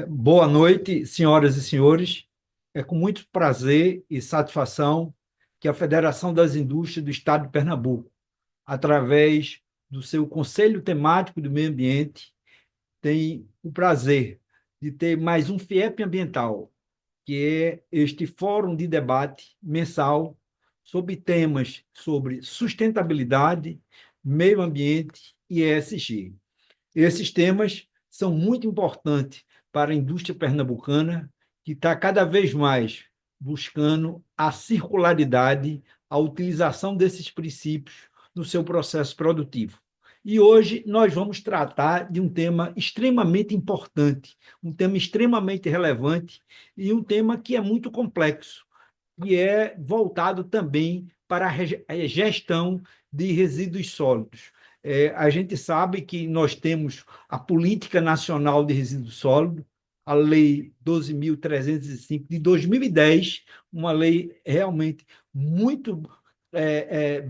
Boa noite, senhoras e senhores. É com muito prazer e satisfação que a Federação das Indústrias do Estado de Pernambuco, através do seu Conselho Temático do Meio Ambiente, tem o prazer de ter mais um FIEP Ambiental, que é este fórum de debate mensal sobre temas sobre sustentabilidade, meio ambiente e ESG. Esses temas são muito importantes para a indústria pernambucana, que está cada vez mais buscando a circularidade, a utilização desses princípios no seu processo produtivo. E hoje nós vamos tratar de um tema extremamente importante, um tema extremamente relevante e um tema que é muito complexo, e é voltado também para a gestão de resíduos sólidos. A gente sabe que nós temos a Política Nacional de Resíduos Sólidos, a Lei 12.305 de 2010, uma lei realmente muito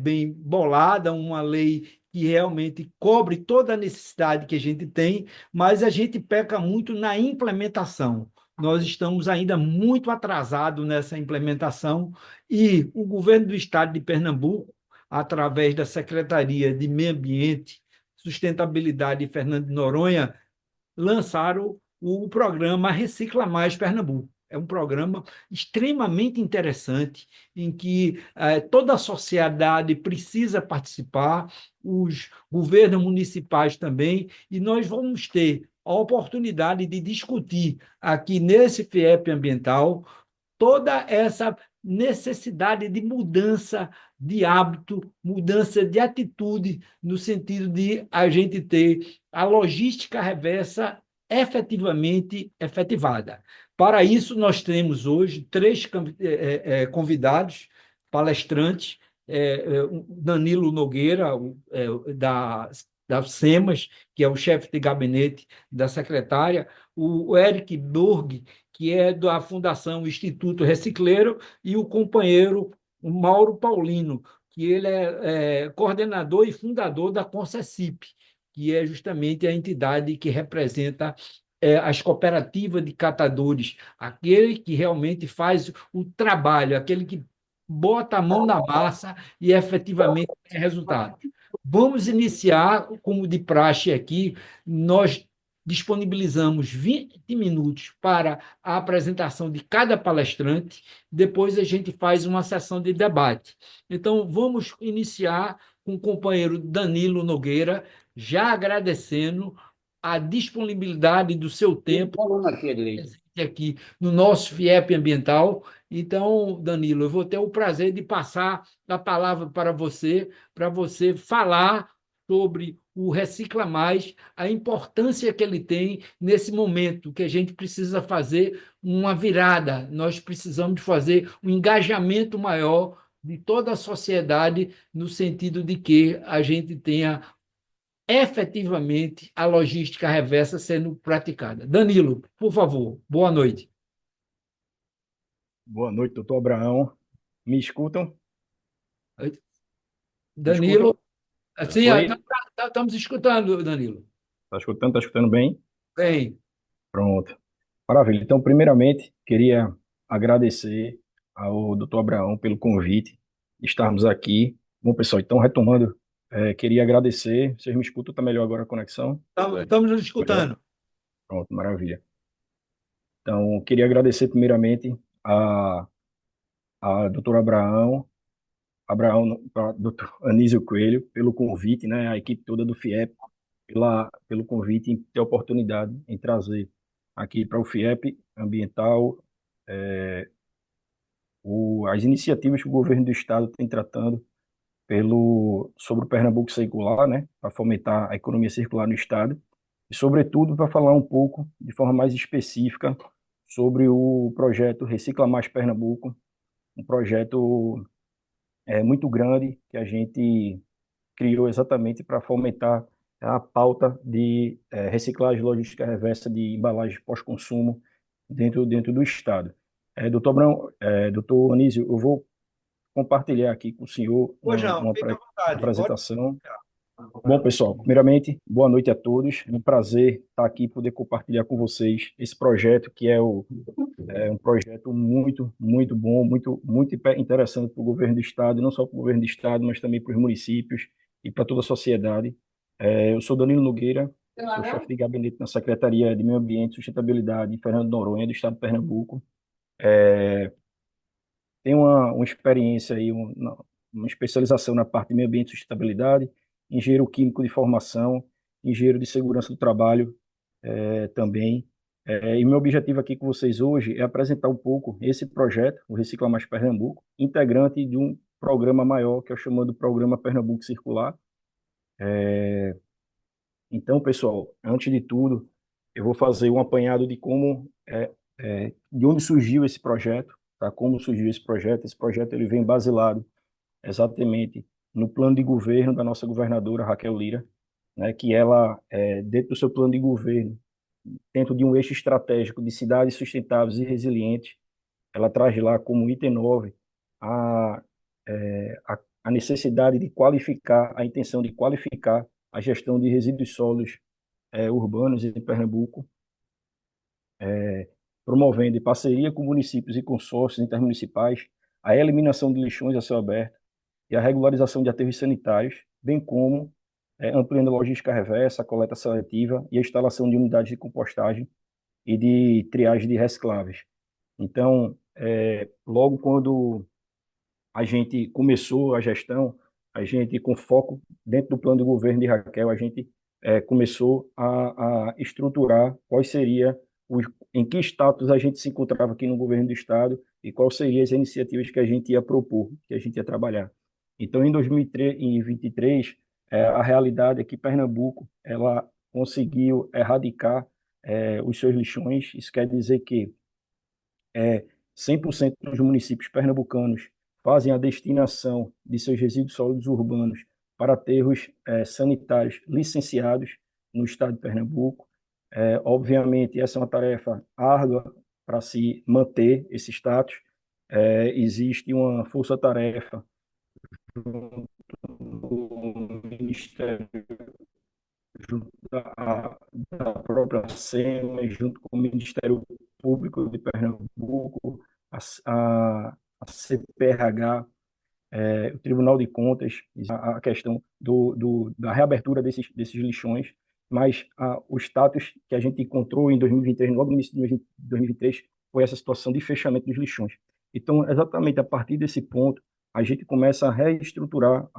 bem bolada, uma lei que realmente cobre toda a necessidade que a gente tem, mas a gente peca muito na implementação. Nós estamos ainda muito atrasados nessa implementação e o governo do estado de Pernambuco, através da Secretaria de Meio Ambiente, Sustentabilidade de Fernando de Noronha, lançaram o programa Recicla Mais Pernambuco. É um programa extremamente interessante, em que toda a sociedade precisa participar, os governos municipais também, e nós vamos ter a oportunidade de discutir aqui nesse FIEP ambiental toda essa necessidade de mudança de hábito, mudança de atitude, no sentido de a gente ter a logística reversa efetivamente efetivada. Para isso, nós temos hoje três convidados, palestrantes, o Danilo Nogueira, da SEMAS, que é o chefe de gabinete da secretária, o Eric Burg, que é da Fundação Instituto Recicleiro, e o companheiro o Mauro Paulino, que ele é coordenador e fundador da Concessip, que é justamente a entidade que representa as cooperativas de catadores, aquele que realmente faz o trabalho, aquele que bota a mão na massa e efetivamente tem resultado. Vamos iniciar, como de praxe aqui, nós disponibilizamos 20 minutos para a apresentação de cada palestrante, depois a gente faz uma sessão de debate. Então, vamos iniciar com o companheiro Danilo Nogueira, já agradecendo a disponibilidade do seu tempo aqui no nosso FIEP Ambiental. Então, Danilo, eu vou ter o prazer de passar a palavra para você falar sobre o Recicla Mais, a importância que ele tem nesse momento que a gente precisa fazer uma virada, nós precisamos fazer um engajamento maior de toda a sociedade no sentido de que a gente tenha efetivamente a logística reversa sendo praticada. Danilo, por favor, boa noite. Boa noite, doutor Abraão. Me escutam? Me escutam? Danilo, assim, Oi? estamos escutando, Danilo. Tá escutando? Tá escutando bem? Bem, Pronto. Maravilha. Então, primeiramente, queria agradecer ao doutor Abraão pelo convite de estarmos aqui. Bom, pessoal, então, retomando, queria agradecer. Vocês me escutam? Tá melhor agora a conexão? estamos nos Melhor? escutando. Pronto, maravilha. Então, queria agradecer primeiramente a doutor Abraão, a doutor Anísio Coelho, pelo convite, né, a equipe toda do FIEP, pelo convite em ter a oportunidade em trazer aqui para o FIEP ambiental as iniciativas que o governo do estado tem tratando sobre o Pernambuco circular, né, para fomentar a economia circular no estado e, sobretudo, para falar um pouco, de forma mais específica, sobre o projeto Recicla Mais Pernambuco, um projeto muito grande que a gente criou exatamente para fomentar a pauta de reciclagem logística reversa de embalagens pós-consumo dentro do Estado. Doutor Brão, doutor Anísio, eu vou compartilhar aqui com o senhor Pois não, uma fica à vontade, pode. apresentação. Bom, pessoal, primeiramente, boa noite a todos. É um prazer estar aqui e poder compartilhar com vocês esse projeto que é um projeto muito bom, muito interessante para o governo do estado, não só para o governo do estado, mas também para os municípios e para toda a sociedade. Eu sou Danilo Nogueira, sou chefe de gabinete na Secretaria de Meio Ambiente e Sustentabilidade em Fernando de Noronha, do estado de Pernambuco. Tenho uma experiência aí, uma especialização na parte de meio ambiente e sustentabilidade, engenheiro químico de formação, engenheiro de segurança do trabalho também. E meu objetivo aqui com vocês hoje é apresentar um pouco esse projeto, o Recicla Mais Pernambuco, integrante de um programa maior que é o chamado Programa Pernambuco Circular. Então, pessoal, antes de tudo, eu vou fazer um apanhado de de onde surgiu esse projeto, tá? Como surgiu esse projeto. Esse projeto ele vem baseado exatamente no plano de governo da nossa governadora Raquel Lira, né? Que ela, dentro do seu plano de governo, dentro de um eixo estratégico de cidades sustentáveis e resilientes, ela traz lá como item 9 a, a necessidade de qualificar, a intenção de qualificar a gestão de resíduos sólidos urbanos em Pernambuco, promovendo em parceria com municípios e consórcios intermunicipais a eliminação de lixões a céu aberto e a regularização de aterros sanitários, bem como ampliando a logística reversa, a coleta seletiva e a instalação de unidades de compostagem e de triagem de recicláveis. Então, logo quando a gente começou a gestão, a gente, com foco dentro do plano de governo de Raquel, a gente começou a estruturar quais seria em que status a gente se encontrava aqui no governo do estado e quais seriam as iniciativas que a gente ia propor, que a gente ia trabalhar. Então, em 2023, a realidade é que Pernambuco ela conseguiu erradicar os seus lixões. Isso quer dizer que 100% dos municípios pernambucanos fazem a destinação de seus resíduos sólidos urbanos para aterros sanitários licenciados no estado de Pernambuco. Obviamente, essa é uma tarefa árdua para se manter esse status. Existe uma força-tarefa do Ministério junto da própria SEMA, junto com o Ministério Público de Pernambuco, a CPRH, o Tribunal de Contas, a questão da reabertura desses lixões, mas o status que a gente encontrou em 2023, logo no início de 2023, foi essa situação de fechamento dos lixões. Então, exatamente a partir desse ponto, a gente começa a reestruturar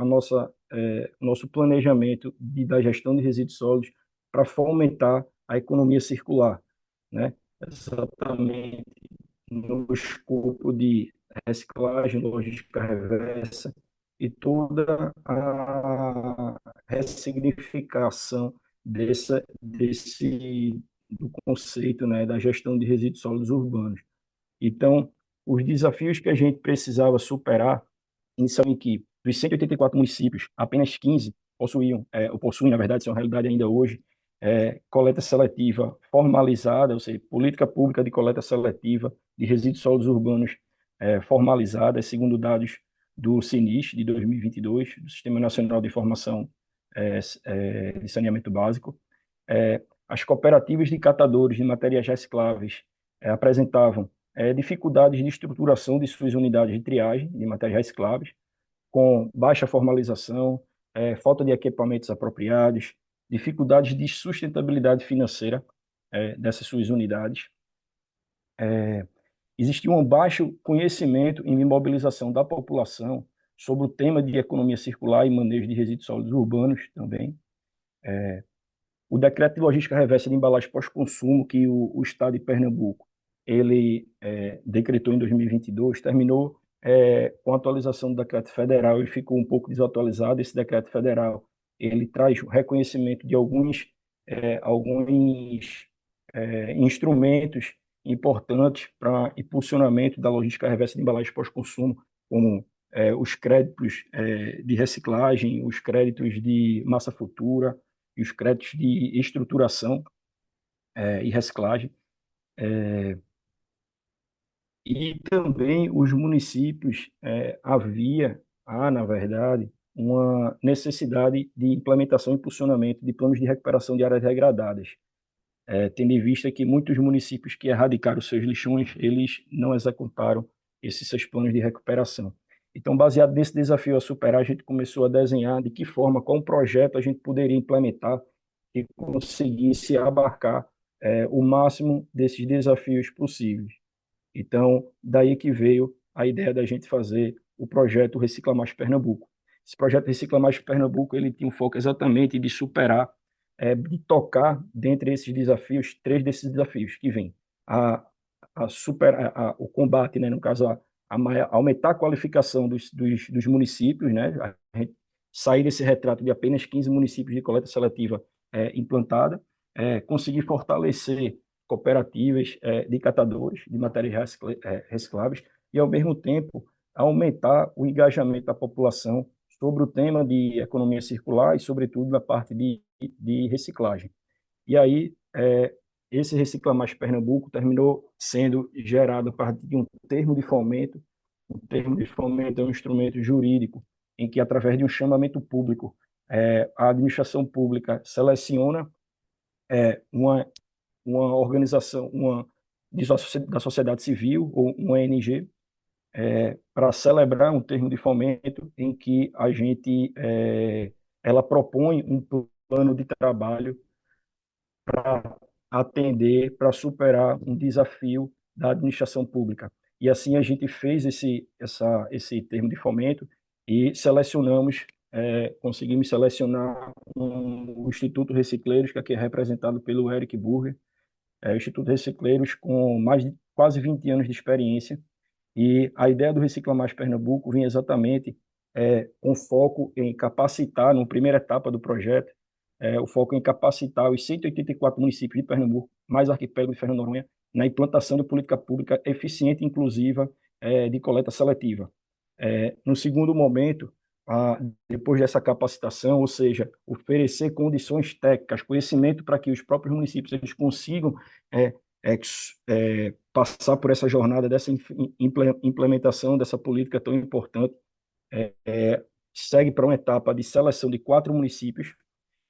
nosso planejamento da gestão de resíduos sólidos para fomentar a economia circular, né? Exatamente no escopo de reciclagem, logística reversa e toda a ressignificação do conceito, né, da gestão de resíduos sólidos urbanos. Então, os desafios que a gente precisava superar inicialmente que dos 184 municípios, apenas 15 ou possuem, na verdade, isso é uma realidade ainda hoje, coleta seletiva formalizada, ou seja, política pública de coleta seletiva de resíduos sólidos urbanos formalizada, segundo dados do SINIS de 2022, do Sistema Nacional de Informação de Saneamento Básico. As cooperativas de catadores de materiais recicláveis apresentavam dificuldades de estruturação de suas unidades de triagem de materiais recicláveis, com baixa formalização, falta de equipamentos apropriados, dificuldades de sustentabilidade financeira dessas suas unidades. Existia um baixo conhecimento e mobilização da população sobre o tema de economia circular e manejo de resíduos sólidos urbanos também. O decreto de logística reversa de embalagem pós-consumo que o Estado de Pernambuco ele decretou em 2022 terminou com a atualização do decreto federal. Ele ficou um pouco desatualizado. Esse decreto federal ele traz o reconhecimento de alguns instrumentos importantes para impulsionamento da logística reversa de embalagem pós-consumo, como os créditos de reciclagem, os créditos de massa futura e os créditos de estruturação e reciclagem. E também os municípios, na verdade, uma necessidade de implementação e impulsionamento de planos de recuperação de áreas degradadas, tendo em vista que muitos municípios que erradicaram seus lixões, eles não executaram esses seus planos de recuperação. Então, baseado nesse desafio a superar, a gente começou a desenhar de que forma, qual um projeto a gente poderia implementar que conseguisse abarcar o máximo desses desafios possíveis. Então, daí que veio a ideia da gente fazer o projeto Recicla Mais Pernambuco. Esse projeto Recicla Mais Pernambuco, ele tinha um foco exatamente de superar, de tocar dentre esses desafios, três desses desafios que vêm. O combate, né, no caso, aumentar a qualificação dos municípios, né, a gente sair desse retrato de apenas 15 municípios de coleta seletiva implantada, conseguir fortalecer cooperativas de catadores de materiais recicláveis e, ao mesmo tempo, aumentar o engajamento da população sobre o tema de economia circular e, sobretudo, na parte de reciclagem. E aí, esse Recicla Mais Pernambuco terminou sendo gerado a partir de um termo de fomento. Um termo de fomento é um instrumento jurídico em que, através de um chamamento público, a administração pública seleciona uma organização, da sociedade civil ou uma ONG, para celebrar um termo de fomento em que ela propõe um plano de trabalho para atender, para superar um desafio da administração pública. E assim a gente fez esse termo de fomento e conseguimos selecionar o Instituto Recicleiros, que aqui é representado pelo Eric Burger, o Instituto Recicleiros com mais de quase 20 anos de experiência. E a ideia do Recicla Mais Pernambuco vinha exatamente com foco em capacitar, na primeira etapa do projeto, o foco em capacitar os 184 municípios de Pernambuco, mais arquipélago de Fernando de Noronha, na implantação de política pública eficiente e inclusiva de coleta seletiva. No segundo momento, depois dessa capacitação, ou seja, oferecer condições técnicas, conhecimento para que os próprios municípios eles consigam é, é, passar por essa jornada dessa implementação dessa política tão importante, segue para uma etapa de seleção de 4 municípios,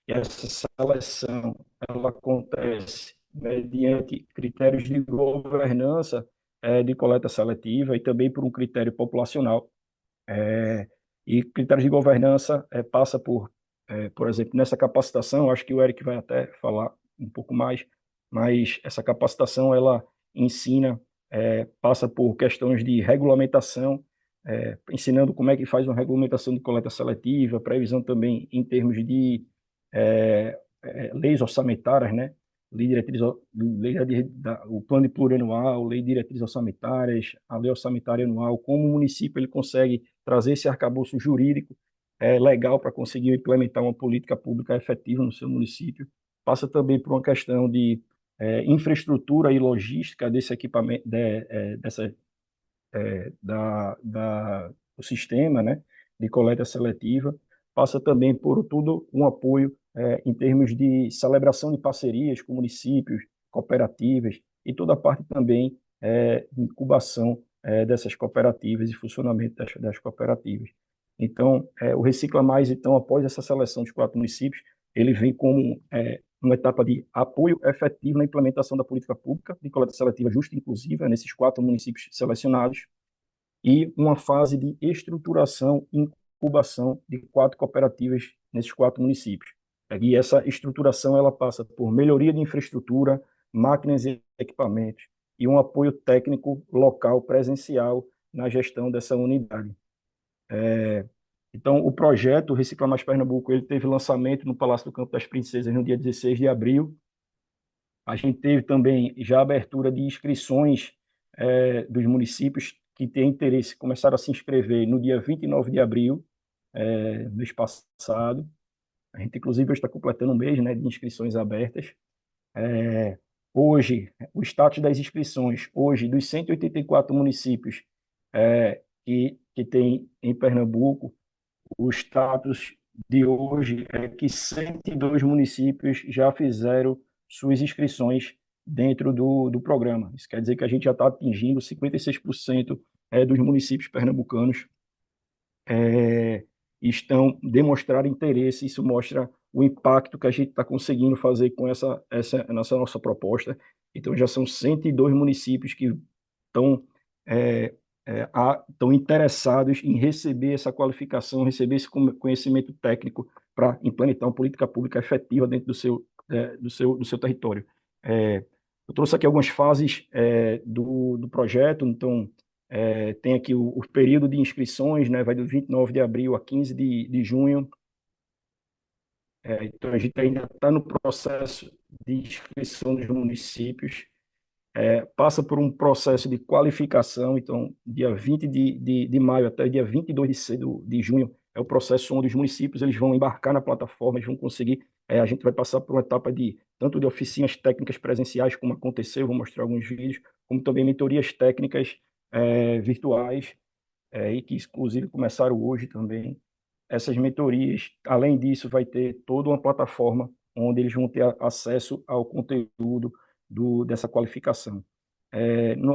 e essa seleção ela acontece mediante critérios de governança de coleta seletiva e também por um critério populacional. E critérios de governança passa por exemplo, nessa capacitação, acho que o Eric vai até falar um pouco mais, mas essa capacitação ela ensina, passa por questões de regulamentação, ensinando como é que faz uma regulamentação de coleta seletiva, previsão também em termos de leis orçamentárias, né? O plano plurianual, lei de diretrizes orçamentárias, a lei orçamentária anual, como o município ele consegue trazer esse arcabouço jurídico legal para conseguir implementar uma política pública efetiva no seu município. Passa também por uma questão de infraestrutura e logística desse equipamento, do sistema, né, de coleta seletiva. Passa também por todo um apoio em termos de celebração de parcerias com municípios, cooperativas e toda a parte também de incubação dessas cooperativas e funcionamento das cooperativas. Então, o Recicla Mais, então, após essa seleção dos 4 municípios, ele vem como uma etapa de apoio efetivo na implementação da política pública de coleta seletiva justa e inclusiva nesses 4 municípios selecionados e uma fase de estruturação e incubação de 4 cooperativas nesses 4 municípios. E essa estruturação ela passa por melhoria de infraestrutura, máquinas e equipamentos e um apoio técnico local presencial na gestão dessa unidade. Então, o projeto Recicla Mais Pernambuco ele teve lançamento no Palácio do Campo das Princesas no dia 16 de abril. A gente teve também já a abertura de inscrições dos municípios que têm interesse, começaram a se inscrever no dia 29 de abril, mês passado. A gente, inclusive, está completando um mês, né, de inscrições abertas. Hoje, o status das inscrições, hoje, dos 184 municípios que tem em Pernambuco, o status de hoje é que 102 municípios já fizeram suas inscrições dentro do programa. Isso quer dizer que a gente já está atingindo 56% dos municípios pernambucanos estão demonstrando interesse. Isso mostra o impacto que a gente está conseguindo fazer com essa nossa proposta. Então, já são 102 municípios que estão estão interessados em receber essa qualificação, receber esse conhecimento técnico para implementar uma política pública efetiva dentro do seu território. Eu trouxe aqui algumas fases do projeto. Então, tem aqui o período de inscrições, né, vai do 29 de abril a 15 de junho. Então, a gente ainda está no processo de inscrição dos municípios. Passa por um processo de qualificação. Então, dia 20 de maio até dia 22 de junho é o processo onde os municípios eles vão embarcar na plataforma, eles vão conseguir, a gente vai passar por uma etapa tanto de oficinas técnicas presenciais, como aconteceu, vou mostrar alguns vídeos, como também mentorias técnicas virtuais, e que inclusive começaram hoje também. Essas mentorias, além disso, vai ter toda uma plataforma onde eles vão ter acesso ao conteúdo dessa qualificação.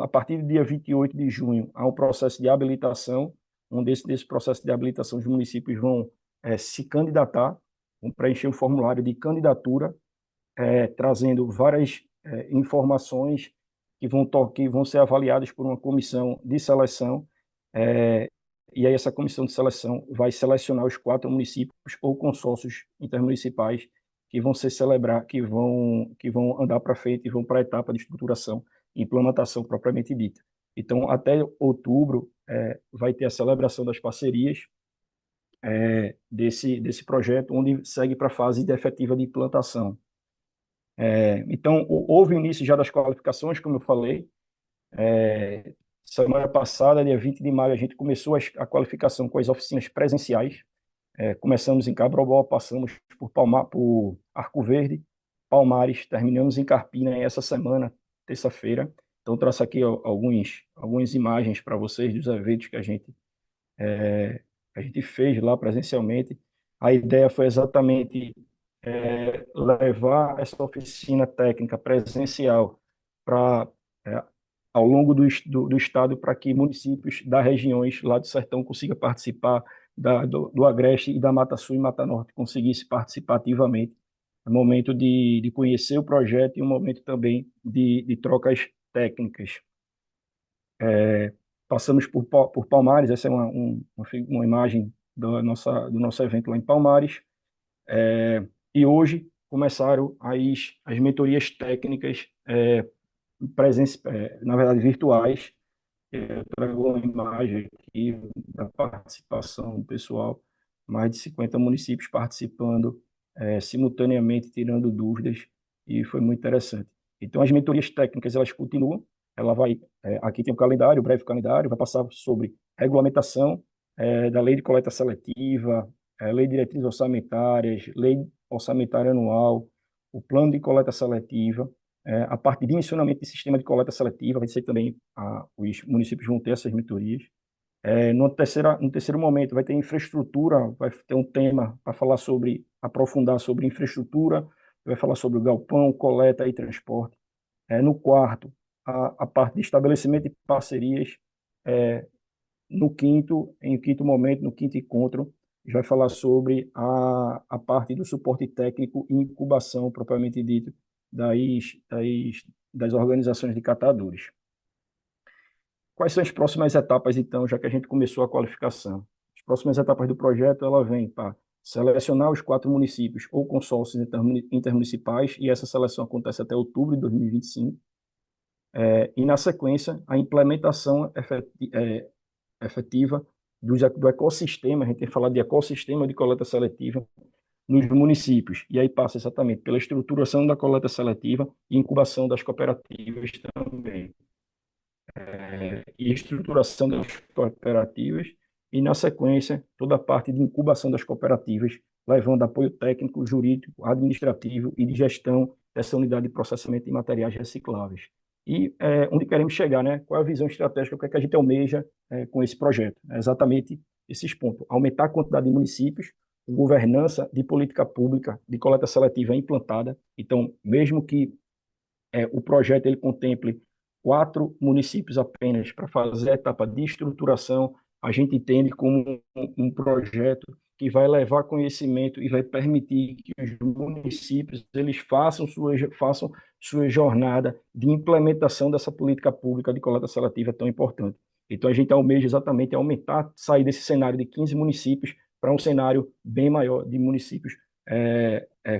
A partir do dia 28 de junho, há um processo de habilitação, onde desse processo de habilitação os municípios vão se candidatar, vão preencher um formulário de candidatura, trazendo várias informações que vão ser avaliadas por uma comissão de seleção, e aí essa comissão de seleção vai selecionar os 4 municípios ou consórcios intermunicipais que vão que vão andar para frente e vão para a etapa de estruturação e implementação propriamente dita. Então, até outubro, vai ter a celebração das parcerias desse projeto, onde segue para a fase efetiva de implantação. Então, houve o início já das qualificações, como eu falei. Semana passada, dia 20 de maio, a gente começou a qualificação com as oficinas presenciais. Começamos em Cabrobó, passamos por Arco Verde, Palmares, terminamos em Carpina essa semana, terça-feira. Então, trouxe aqui algumas imagens para vocês dos eventos que a gente fez lá presencialmente. A ideia foi exatamente levar essa oficina técnica presencial para ao longo do estado, para que municípios das regiões lá do Sertão consigam participar, do Agreste e da Mata Sul e Mata Norte conseguissem participar ativamente. É um momento de conhecer o projeto e um momento também de trocas técnicas. Passamos por Palmares. Essa é uma imagem do nosso evento lá em Palmares. E hoje começaram as mentorias técnicas, na verdade virtuais. Eu trago uma imagem aqui da participação do pessoal, mais de 50 municípios participando simultaneamente, tirando dúvidas, e foi muito interessante. Então, as mentorias técnicas, elas continuam. Aqui tem um calendário, um breve calendário, vai passar sobre regulamentação da lei de coleta seletiva, lei de diretrizes orçamentárias, lei orçamentária anual, o plano de coleta seletiva, a parte de dimensionamento de sistema de coleta seletiva. Vai ser também, os municípios vão ter essas mentorias. No terceiro momento, vai ter infraestrutura, vai ter um tema para aprofundar sobre infraestrutura, vai falar sobre o galpão, coleta e transporte. No quarto, a parte de estabelecimento de parcerias. Em quinto momento, no quinto encontro, a gente vai falar sobre a parte do suporte técnico e incubação, propriamente dito, das organizações de catadores. Quais são as próximas etapas, então, já que a gente começou a qualificação? As próximas etapas do projeto, ela vem para selecionar os 4 municípios ou consórcios intermunicipais, e essa seleção acontece até outubro de 2025. E, na sequência, a implementação efetiva do ecossistema. A gente tem falado de ecossistema de coleta seletiva nos municípios, e aí passa exatamente pela estruturação da coleta seletiva e incubação das cooperativas também. E estruturação das cooperativas, e, na sequência, toda a parte de incubação das cooperativas, levando apoio técnico, jurídico, administrativo e de gestão dessa unidade de processamento de materiais recicláveis. E onde queremos chegar, né? Qual é a visão estratégica, o que é que a gente almeja com esse projeto? É exatamente esses pontos: aumentar a quantidade de municípios, governança de política pública de coleta seletiva implantada. Então, mesmo que o projeto ele contemple 4 municípios apenas para fazer a etapa de estruturação, a gente entende como um projeto que vai levar conhecimento e vai permitir que os municípios eles façam sua jornada de implementação dessa política pública de coleta seletiva tão importante. Então, a gente almeja exatamente aumentar, sair desse cenário de 15 municípios para um cenário bem maior de municípios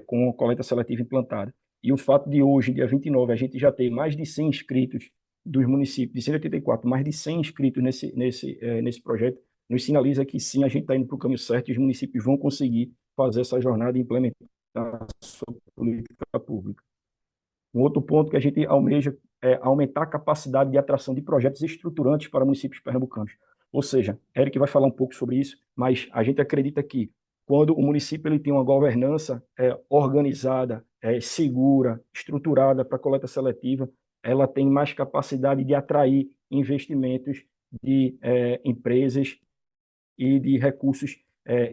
com coleta seletiva implantada. E o fato de hoje, dia 29, a gente já ter mais de 100 inscritos dos municípios, de 184, mais de 100 inscritos nesse projeto, nos sinaliza que sim, a gente está indo para o caminho certo e os municípios vão conseguir fazer essa jornada e implementar a sua política pública. Um outro ponto que a gente almeja é aumentar a capacidade de atração de projetos estruturantes para municípios pernambucanos. Ou seja, Eric vai falar um pouco sobre isso, mas a gente acredita que quando o município ele tem uma governança organizada, segura, estruturada para a coleta seletiva, ela tem mais capacidade de atrair investimentos de empresas e de recursos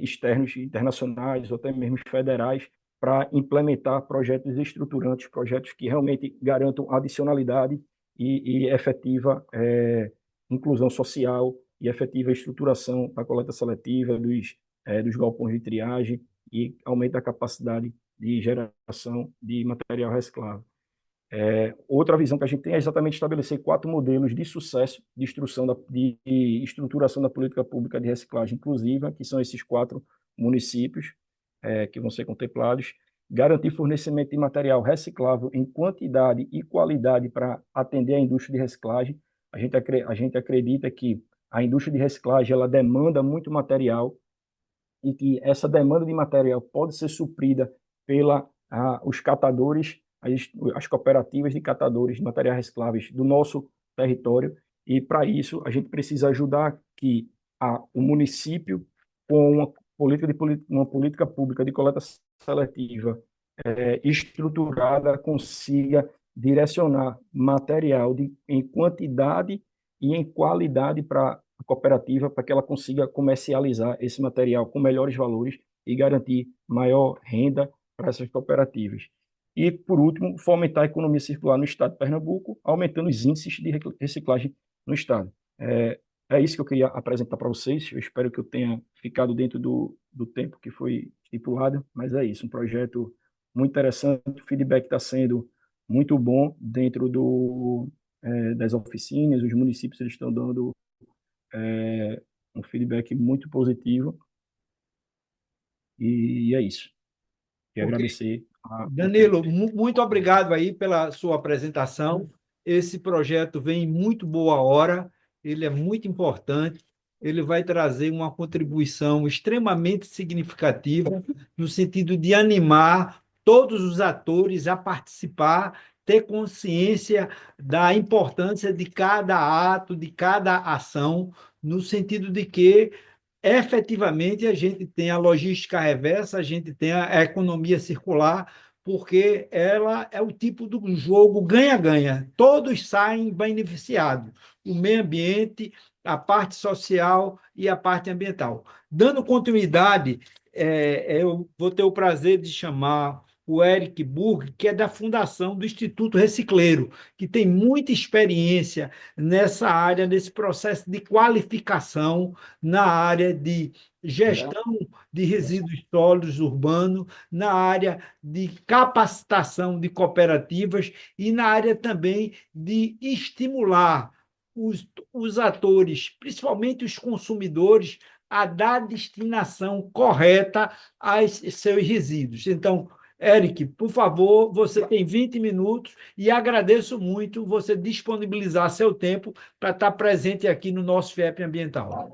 externos, internacionais ou até mesmo federais, para implementar projetos estruturantes, projetos que realmente garantam adicionalidade e efetiva inclusão social e efetiva estruturação da coleta seletiva, dos galpões de triagem e aumenta a capacidade de geração de material reciclável. Outra visão que a gente tem é exatamente estabelecer 4 modelos de sucesso de estruturação da política pública de reciclagem inclusiva, que são esses 4 municípios que vão ser contemplados, garantir fornecimento de material reciclável em quantidade e qualidade para atender a indústria de reciclagem. A gente acredita que a indústria de reciclagem ela demanda muito material e que essa demanda de material pode ser suprida os catadores, as cooperativas de catadores de materiais recicláveis do nosso território, e para isso a gente precisa ajudar que o município, com uma política pública de coleta seletiva estruturada, consiga direcionar material em quantidade e em qualidade para a cooperativa, para que ela consiga comercializar esse material com melhores valores e garantir maior renda para essas cooperativas. E, por último, fomentar a economia circular no estado de Pernambuco, aumentando os índices de reciclagem no estado. É isso que eu queria apresentar para vocês. Eu espero que eu tenha ficado dentro do tempo que foi estipulado, mas é isso, um projeto muito interessante, o feedback está sendo muito bom dentro das oficinas, os municípios eles estão dando um feedback muito positivo, e é isso. Quero agradecer. Danilo, muito obrigado aí pela sua apresentação. Esse projeto vem em muito boa hora, ele é muito importante, ele vai trazer uma contribuição extremamente significativa no sentido de animar todos os atores a participar, ter consciência da importância de cada ato, de cada ação, no sentido de que efetivamente a gente tem a logística reversa, a gente tem a economia circular, porque ela é o tipo do jogo ganha-ganha. Todos saem beneficiados. O meio ambiente, a parte social e a parte ambiental. Dando continuidade, eu vou ter o prazer de chamar o Eric Burg, que é da Fundação do Instituto Recicleiro, que tem muita experiência nessa área, nesse processo de qualificação na área de gestão de resíduos sólidos urbanos, na área de capacitação de cooperativas e na área também de estimular os atores, principalmente os consumidores, a dar destinação correta aos seus resíduos. Então, Eric, por favor, você tem 20 minutos e agradeço muito você disponibilizar seu tempo para estar presente aqui no nosso FIEP Ambiental.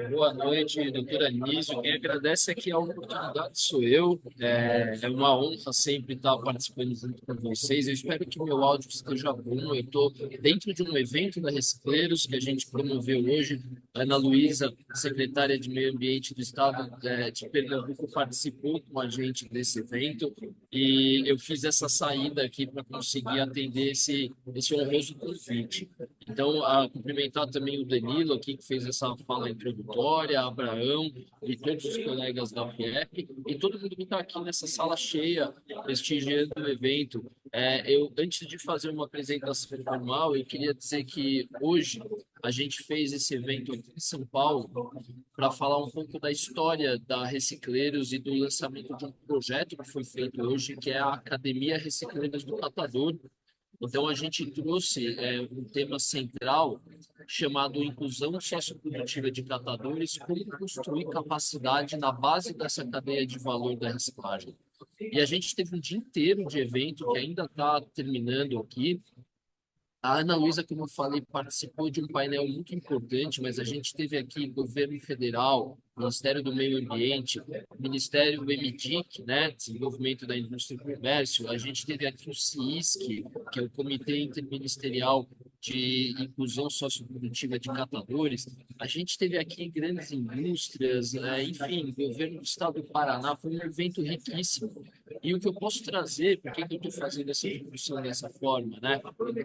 Boa noite, doutora Anísio. Quem agradece aqui a oportunidade sou eu. É uma honra sempre estar participando junto com vocês. Eu espero que o meu áudio esteja bom. Eu estou dentro de um evento da Recicleiros que a gente promoveu hoje. A Ana Luísa, secretária de Meio Ambiente do Estado de Pernambuco, participou com a gente desse evento e eu fiz essa saída aqui para conseguir atender esse honroso convite. Então, cumprimentar também o Danilo aqui, que fez essa fala introdutória, Abraão e todos os colegas da FIEP e todo mundo que está aqui nessa sala cheia, prestigiando o evento. Antes de fazer uma apresentação formal, eu queria dizer que hoje a gente fez esse evento aqui em São Paulo para falar um pouco da história da Recicleiros e do lançamento de um projeto que foi feito hoje, que é a Academia Recicleiros do Catador. Então, a gente trouxe um tema central chamado Inclusão Socioprodutiva de Catadores, como construir capacidade na base dessa cadeia de valor da reciclagem. E a gente teve um dia inteiro de evento que ainda está terminando aqui. A Ana Luísa, como eu falei, participou de um painel muito importante, mas a gente teve aqui governo federal, Ministério do Meio Ambiente, Ministério MDIC, né, Desenvolvimento da Indústria e Comércio, a gente teve aqui o CISC, que é o Comitê Interministerial de Inclusão Socioprodutiva de Catadores, a gente teve aqui grandes indústrias, enfim, governo do Estado do Paraná, foi um evento riquíssimo. E o que eu posso trazer, por que eu estou fazendo essa discussão dessa forma, né?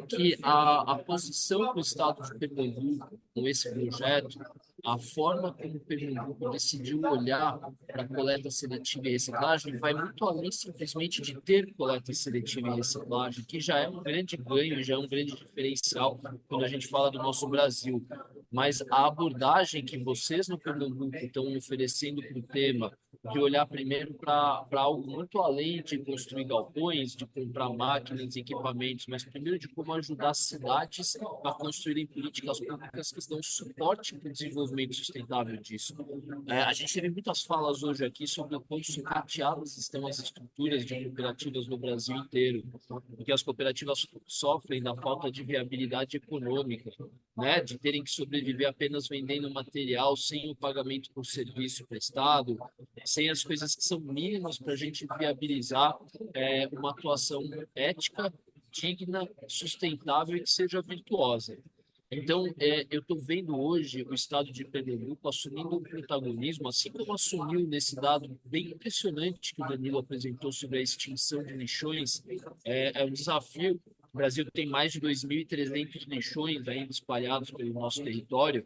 Que a posição do Estado de Pernambuco com esse projeto, a forma como Pernambuco decidiu olhar para a coleta seletiva e reciclagem vai muito além simplesmente de ter coleta seletiva e reciclagem, que já é um grande ganho, já é um grande diferencial quando a gente fala do nosso Brasil. Mas a abordagem que vocês no Pernambuco estão oferecendo para o tema, de olhar primeiro para algo muito além de construir galpões, de comprar máquinas e equipamentos, mas primeiro de como ajudar as cidades a construírem políticas públicas que dão suporte para o desenvolvimento sustentável disso. A gente teve muitas falas hoje aqui sobre o quão sucateadas estão as estruturas de cooperativas no Brasil inteiro, porque as cooperativas sofrem da falta de viabilidade econômica, né, de terem que sobreviver apenas vendendo material sem o pagamento por serviço prestado, sem as coisas que são mínimas para a gente viabilizar uma atuação ética, digna, sustentável e que seja virtuosa. Então, eu estou vendo hoje o estado de Pernambuco assumindo um protagonismo, assim como assumiu nesse dado bem impressionante que o Danilo apresentou sobre a extinção de lixões. É um desafio. O Brasil tem mais de 2.300 lixões ainda espalhados pelo nosso território.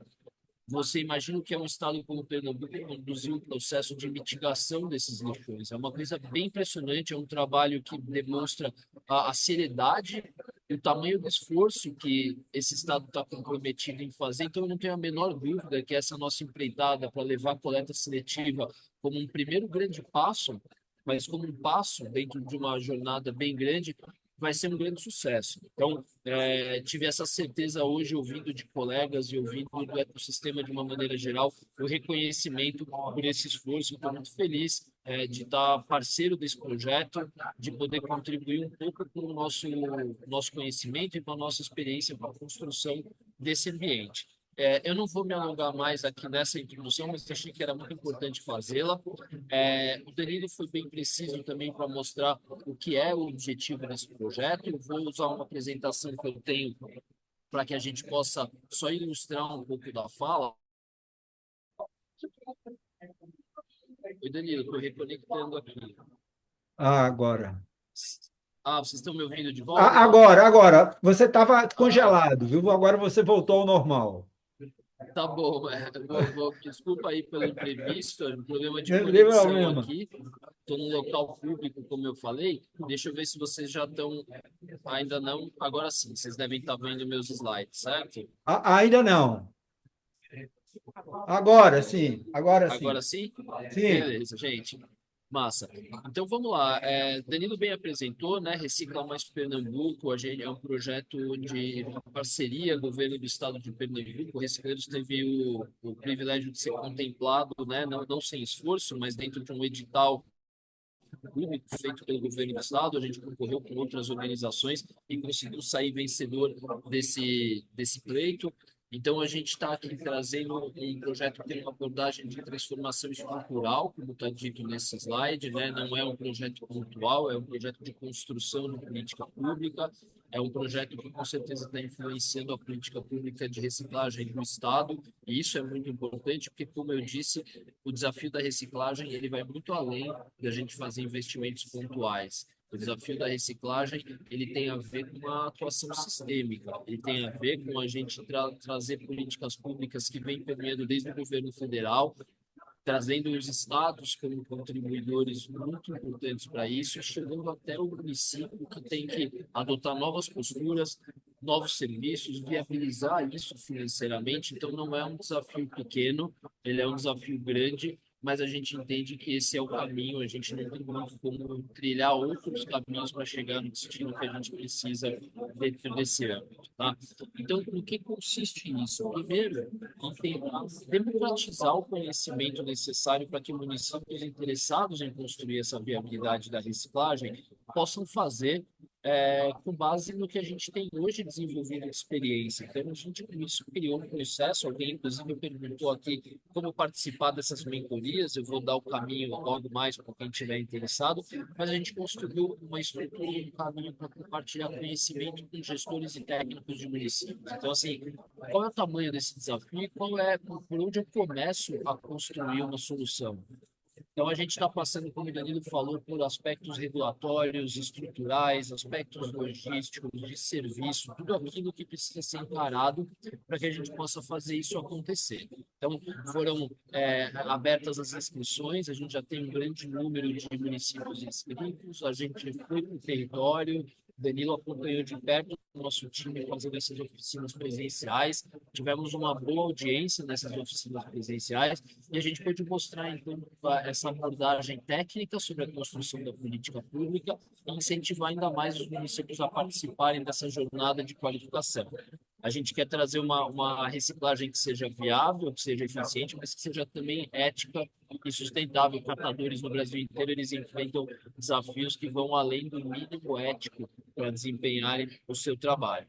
Você imagina o que é um estado como Pernambuco conduzir um processo de mitigação desses lixões. É uma coisa bem impressionante, é um trabalho que demonstra a seriedade e o tamanho do esforço que esse estado está comprometido em fazer. Então, eu não tenho a menor dúvida que essa nossa empreitada para levar a coleta seletiva como um primeiro grande passo, mas como um passo dentro de uma jornada bem grande, vai ser um grande sucesso. Então, tive essa certeza hoje, ouvindo de colegas e ouvindo do ecossistema de uma maneira geral, o reconhecimento por esse esforço. Estou muito feliz de estar parceiro desse projeto, de poder contribuir um pouco com o nosso conhecimento e com a nossa experiência para a construção desse ambiente. Eu não vou me alongar mais aqui nessa introdução, mas achei que era muito importante fazê-la. O Danilo foi bem preciso também para mostrar o que é o objetivo desse projeto. Eu vou usar uma apresentação que eu tenho para que a gente possa só ilustrar um pouco da fala. Oi, Danilo, estou reconectando aqui. Agora. Vocês estão me ouvindo de volta? Agora. Você estava congelado, viu? Agora você voltou ao normal. Tá bom, desculpa aí pelo imprevisto, um problema de Não tem conexão problema. aqui. Estou num local público, como eu falei. Deixa eu ver se vocês já estão. Ainda não. Agora sim, vocês devem estar vendo meus slides, certo? Ainda não. Agora sim. Agora sim. Agora sim? Sim. Beleza, gente. Massa. Então vamos lá. Danilo bem apresentou, né? Recicla Mais Pernambuco. A gente é um projeto de parceria, governo do estado de Pernambuco. O Recicleiros teve o privilégio de ser contemplado, né? Não sem esforço, mas dentro de um edital público feito pelo governo do estado. A gente concorreu com outras organizações e conseguiu sair vencedor desse pleito. Então, a gente está aqui trazendo um projeto que tem uma abordagem de transformação estrutural, como está dito nesse slide, né? Não é um projeto pontual, é um projeto de construção de política pública, é um projeto que com certeza está influenciando a política pública de reciclagem do Estado, e isso é muito importante, porque, como eu disse, o desafio da reciclagem ele vai muito além da gente fazer investimentos pontuais. O desafio da reciclagem ele tem a ver com uma atuação sistêmica, ele tem a ver com a gente trazer políticas públicas que vêm permeando desde o governo federal, trazendo os estados como contribuidores muito importantes para isso, chegando até o município que tem que adotar novas posturas, novos serviços, viabilizar isso financeiramente. Então, não é um desafio pequeno, ele é um desafio grande, mas a gente entende que esse é o caminho, a gente não tem muito como trilhar outros caminhos para chegar no destino que a gente precisa dentro desse âmbito, tá? Então, no que consiste isso? Primeiro, em tentar democratizar o conhecimento necessário para que municípios interessados em construir essa viabilidade da reciclagem possam fazer com base no que a gente tem hoje desenvolvido de experiência. Então, a gente com isso criou um processo, alguém inclusive perguntou aqui como participar dessas mentorias, eu vou dar o caminho logo mais para quem estiver interessado, mas a gente construiu uma estrutura, um caminho para compartilhar conhecimento com gestores e técnicos de municípios. Então, assim, qual é o tamanho desse desafio e por onde eu começo a construir uma solução? Então, a gente está passando, como o Danilo falou, por aspectos regulatórios, estruturais, aspectos logísticos, de serviço, tudo aquilo que precisa ser encarado para que a gente possa fazer isso acontecer. Então, foram abertas as inscrições, a gente já tem um grande número de municípios inscritos, a gente foi para o território, Danilo acompanhou de perto o nosso time fazendo essas oficinas presenciais. Tivemos uma boa audiência nessas oficinas presenciais e a gente pôde mostrar, então, essa abordagem técnica sobre a construção da política pública e incentivar ainda mais os municípios a participarem dessa jornada de qualificação. A gente quer trazer uma reciclagem que seja viável, que seja eficiente, mas que seja também ética e sustentável. Catadores no Brasil inteiro, eles enfrentam desafios que vão além do mínimo ético para desempenharem o seu trabalho.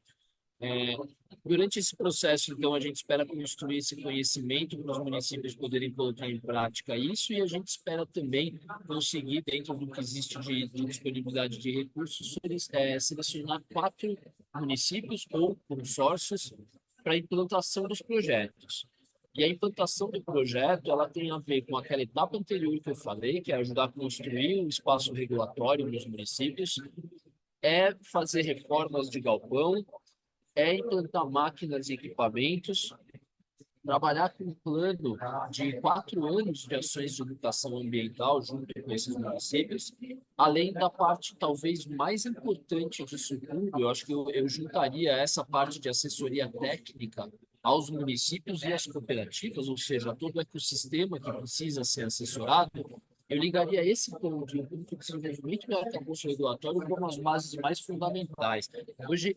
Durante esse processo, então, a gente espera construir esse conhecimento para os municípios poderem colocar em prática isso e a gente espera também conseguir, dentro do que existe de disponibilidade de recursos, selecionar 4 municípios ou consórcios para a implantação dos projetos. E a implantação do projeto, ela tem a ver com aquela etapa anterior que eu falei, que é ajudar a construir um espaço regulatório nos municípios, fazer reformas de galpão, implantar máquinas e equipamentos, trabalhar com um plano de 4 anos de ações de educação ambiental junto com esses municípios, além da parte talvez mais importante disso tudo, eu acho que eu juntaria essa parte de assessoria técnica aos municípios e às cooperativas, ou seja, todo o ecossistema que precisa ser assessorado. Eu ligaria esse ponto e o ponto de desenvolvimento do arcabouço regulatório como as bases mais fundamentais. Hoje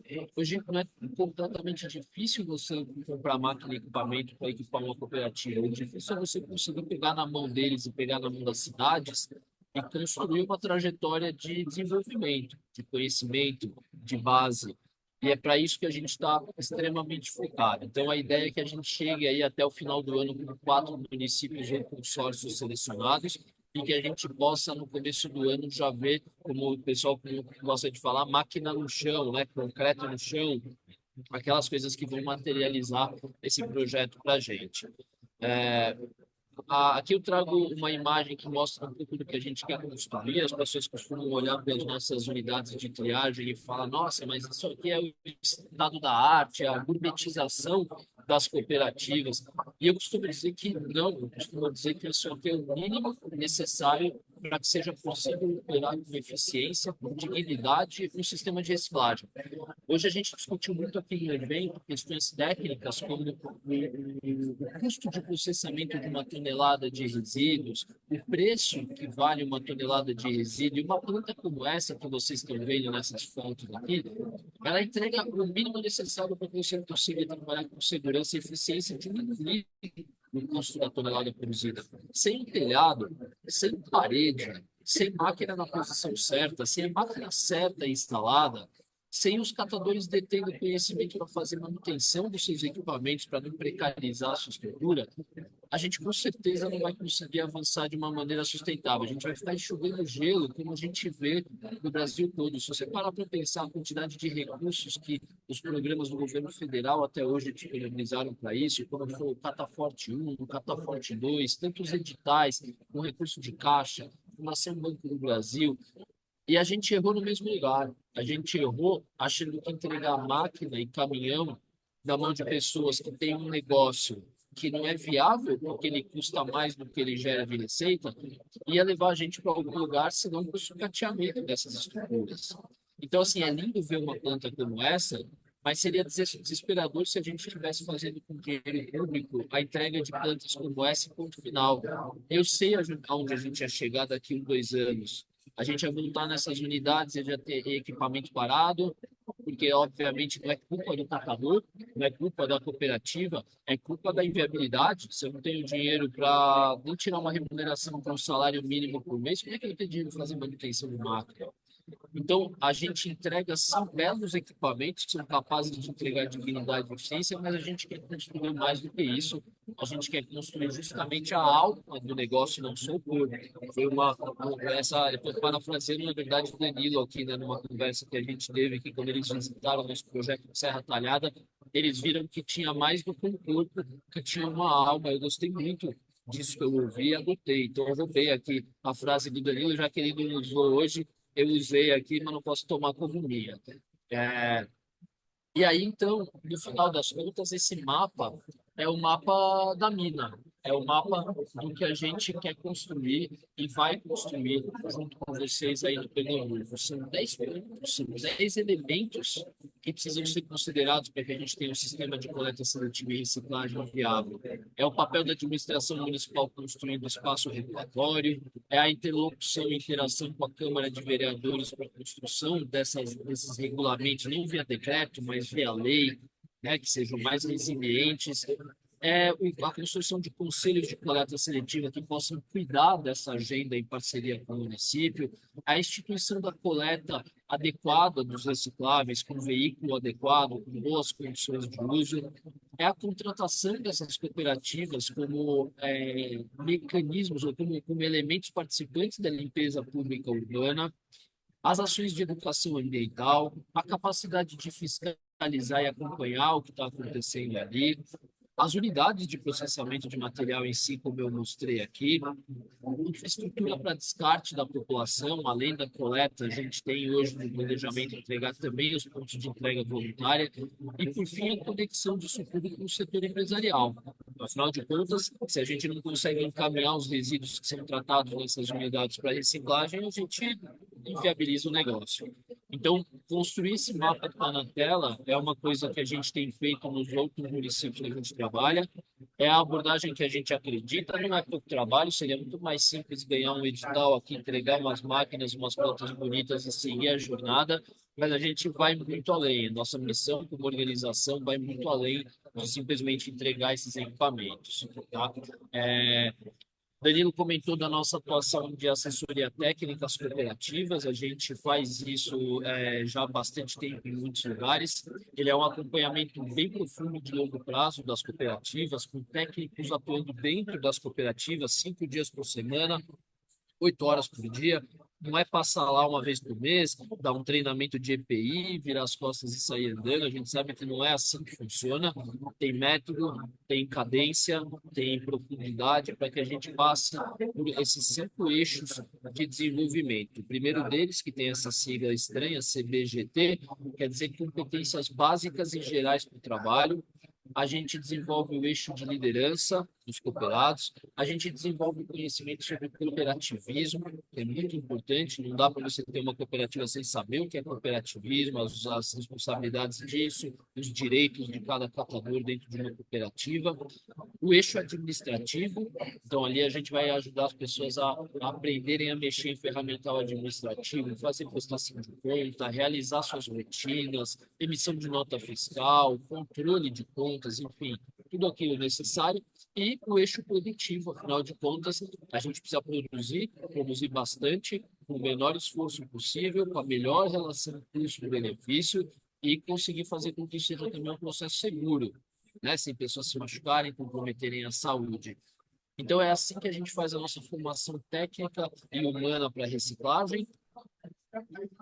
não é completamente difícil você comprar máquina e equipamento para equipar uma cooperativa. O difícil é você conseguir pegar na mão deles e pegar na mão das cidades e construir uma trajetória de desenvolvimento, de conhecimento, de base. E é para isso que a gente está extremamente focado. Então, a ideia é que a gente chegue aí até o final do ano com 4 municípios ou consórcios selecionados e que a gente possa, no começo do ano, já ver, como o pessoal gosta de falar, máquina no chão, né? Concreto no chão, aquelas coisas que vão materializar esse projeto para a gente. Aqui eu trago uma imagem que mostra um pouco do que a gente quer construir. As pessoas costumam olhar para as nossas unidades de triagem e falar: nossa, mas isso aqui é o estado da arte, a gourmetização das cooperativas. E eu costumo dizer que não, eu costumo dizer que isso aqui é o mínimo necessário para que seja possível operar com eficiência, com dignidade no sistema de reciclagem. Hoje a gente discutiu muito aqui no evento questões técnicas como o custo de processamento de uma tonelada de resíduos, o preço que vale uma tonelada de resíduo. E uma planta como essa que vocês estão vendo nessas fotos aqui, ela entrega o mínimo necessário para que você consiga trabalhar com segurança e eficiência, diminuir o custo da tonelada produzida. Sem telhado, sem parede, sem máquina na posição certa, sem a máquina certa instalada, sem os catadores detendo conhecimento para fazer manutenção dos seus equipamentos, para não precarizar a sua estrutura, a gente com certeza não vai conseguir avançar de uma maneira sustentável. A gente vai ficar enxugando gelo, como a gente vê no Brasil todo. Se você parar para pensar a quantidade de recursos que os programas do governo federal até hoje disponibilizaram para isso, como foi o Cataforte 1, o Cataforte 2, tantos editais com recurso de caixa, Fundação Banco do Brasil, e a gente errou no mesmo lugar. A gente errou achando que entregar máquina e caminhão na mão de pessoas que têm um negócio que não é viável, porque ele custa mais do que ele gera de receita, ia levar a gente para algum lugar, senão para o sucateamento dessas estruturas. Então, assim, é lindo ver uma planta como essa, mas seria desesperador se a gente estivesse fazendo com dinheiro público a entrega de plantas como essa, ponto final. Eu sei aonde a gente ia chegar daqui a 2 anos. A gente ia voltar nessas unidades e já ter equipamento parado, porque, obviamente, não é culpa do catador, não é culpa da cooperativa, é culpa da inviabilidade. Se eu não tenho dinheiro para nem tirar uma remuneração para um salário mínimo por mês, como é que eu tenho dinheiro para fazer manutenção de máquina? Então, a gente entrega sim belos equipamentos que são capazes de entregar dignidade e eficiência, mas a gente quer construir mais do que isso. A gente quer construir justamente a alma do negócio, não só o corpo. Eu estou parafraseando, na verdade, o Danilo aqui, né, numa conversa que a gente teve aqui, quando eles visitaram nosso projeto de Serra Talhada, eles viram que tinha mais do que um corpo, que tinha uma alma. Eu gostei muito disso que eu ouvi e adotei. Então, eu roubei aqui a frase do Danilo, já que ele não usou hoje, eu usei aqui, mas não posso tomar como minha. É, e aí, então, no final das contas, esse mapa é o mapa da mina, é o mapa do que a gente quer construir e vai construir junto com vocês aí no Pernambuco. São 10 pontos, são 10 elementos que precisam ser considerados para que a gente tenha um sistema de coleta seletiva e reciclagem viável. É o papel da administração municipal construindo espaço regulatório, é a interlocução e interação com a Câmara de Vereadores para a construção desses regulamentos, não via decreto, mas via lei, né, que sejam mais resilientes, a construção de conselhos de coleta seletiva que possam cuidar dessa agenda em parceria com o município, a instituição da coleta adequada dos recicláveis, com veículo adequado, com boas condições de uso, é a contratação dessas cooperativas como mecanismos ou como elementos participantes da limpeza pública urbana, as ações de educação ambiental, a capacidade de fiscalizar e acompanhar o que está acontecendo ali, as unidades de processamento de material em si, como eu mostrei aqui, infraestrutura para descarte da população, além da coleta, a gente tem hoje no planejamento entregar também os pontos de entrega voluntária e, por fim, a conexão disso tudo com o setor empresarial. Afinal de contas, se a gente não consegue encaminhar os resíduos que são tratados nessas unidades para reciclagem, a gente inviabiliza o negócio. Então, construir esse mapa que está na tela é uma coisa que a gente tem feito nos outros municípios que a gente trabalha, é a abordagem que a gente acredita, não é pouco trabalho, seria muito mais simples ganhar um edital aqui, entregar umas máquinas, umas plantas bonitas e seguir a jornada, mas a gente vai muito além. Nossa missão como organização vai muito além de simplesmente entregar esses equipamentos. Tá? Danilo comentou da nossa atuação de assessoria técnica às cooperativas. A gente faz isso já há bastante tempo em muitos lugares. Ele é um acompanhamento bem profundo de longo prazo das cooperativas, com técnicos atuando dentro das cooperativas 5 dias por semana, 8 horas por dia. Não é passar lá uma vez por mês, dar um treinamento de EPI, virar as costas e sair andando. A gente sabe que não é assim que funciona. Tem método, tem cadência, tem profundidade para que a gente passe por esses 5 eixos de desenvolvimento. O primeiro deles, que tem essa sigla estranha, CBGT, quer dizer competências básicas e gerais para o trabalho. A gente desenvolve o eixo de liderança dos cooperados, a gente desenvolve conhecimento sobre cooperativismo, que é muito importante, não dá para você ter uma cooperativa sem saber o que é cooperativismo, as responsabilidades disso, os direitos de cada catador dentro de uma cooperativa. O eixo administrativo, então ali a gente vai ajudar as pessoas a aprenderem a mexer em ferramental administrativo, fazer prestação de conta, realizar suas rotinas, emissão de nota fiscal, controle de contas, enfim, tudo aquilo necessário. E o eixo produtivo, afinal de contas, a gente precisa produzir bastante, com o menor esforço possível, com a melhor relação custo-benefício e conseguir fazer com que isso seja também um processo seguro, né? Sem pessoas se machucarem, comprometerem a saúde. Então, é assim que a gente faz a nossa formação técnica e humana para reciclagem.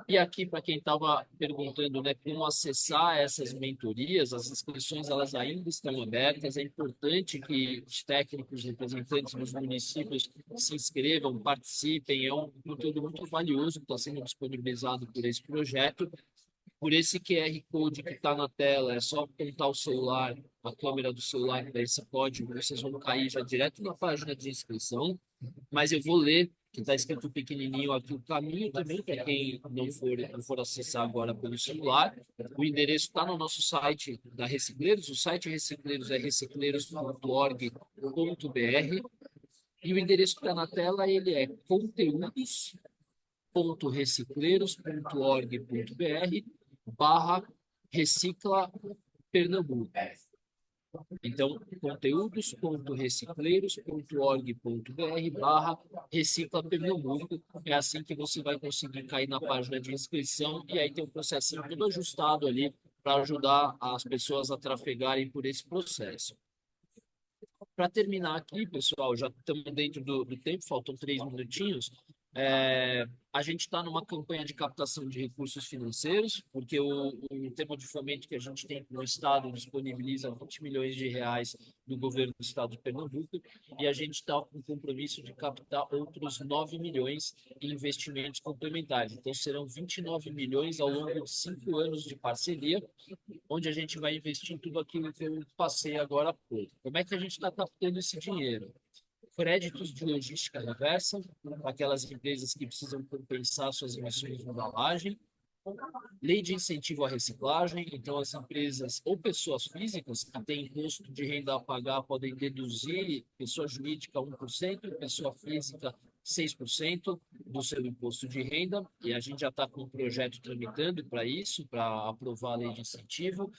E aqui, para quem estava perguntando, né, como acessar essas mentorias, as inscrições elas ainda estão abertas. É importante que os técnicos, representantes dos municípios se inscrevam, participem. É um conteúdo muito valioso que está sendo disponibilizado por esse projeto. Por esse QR Code que está na tela, é só apontar o celular, a câmera do celular para esse código, vocês vão cair já direto na página de inscrição. Mas eu vou ler, que está escrito pequenininho aqui, o caminho também, para quem não for acessar agora pelo celular. O endereço está no nosso site da Recicleiros. O site Recicleiros é recicleiros.org.br. E o endereço que está na tela, ele é conteúdos.recicleiros.org.br/recicla Pernambuco. Então, conteúdos.recicleiros.org.br/recicla Pernambuco. É assim que você vai conseguir cair na página de inscrição e aí tem um processinho todo ajustado ali para ajudar as pessoas a trafegarem por esse processo. Para terminar aqui, pessoal, já estamos dentro do tempo, faltam 3 minutinhos. A gente está numa campanha de captação de recursos financeiros, porque o tema de fomento que a gente tem no Estado disponibiliza 20 milhões de reais do governo do Estado de Pernambuco, e a gente está com o compromisso de captar outros 9 milhões em investimentos complementares. Então, serão 29 milhões ao longo de 5 anos de parceria, onde a gente vai investir em tudo aquilo que eu passei agora há pouco. Como é que a gente está captando esse dinheiro? Créditos de logística reversa, para aquelas empresas que precisam compensar suas emissões de embalagem, lei de incentivo à reciclagem, então as empresas ou pessoas físicas que têm imposto de renda a pagar podem deduzir, pessoa jurídica 1%, pessoa física 6% do seu imposto de renda, e a gente já está com um projeto tramitando para isso, para aprovar a lei de incentivo,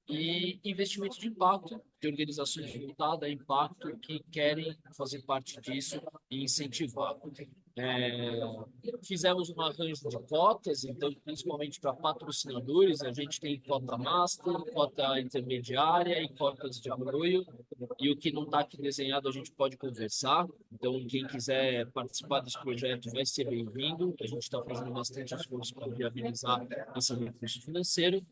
e investimento de impacto, de organizações voltadas a impacto que querem fazer parte disso e incentivar. Fizemos um arranjo de cotas, então, principalmente para patrocinadores, a gente tem cota master, cota intermediária e cotas de apoio, e o que não está aqui desenhado a gente pode conversar, então quem quiser participar desse projeto vai ser bem-vindo, a gente está fazendo bastante esforço para viabilizar esse recurso financeiro,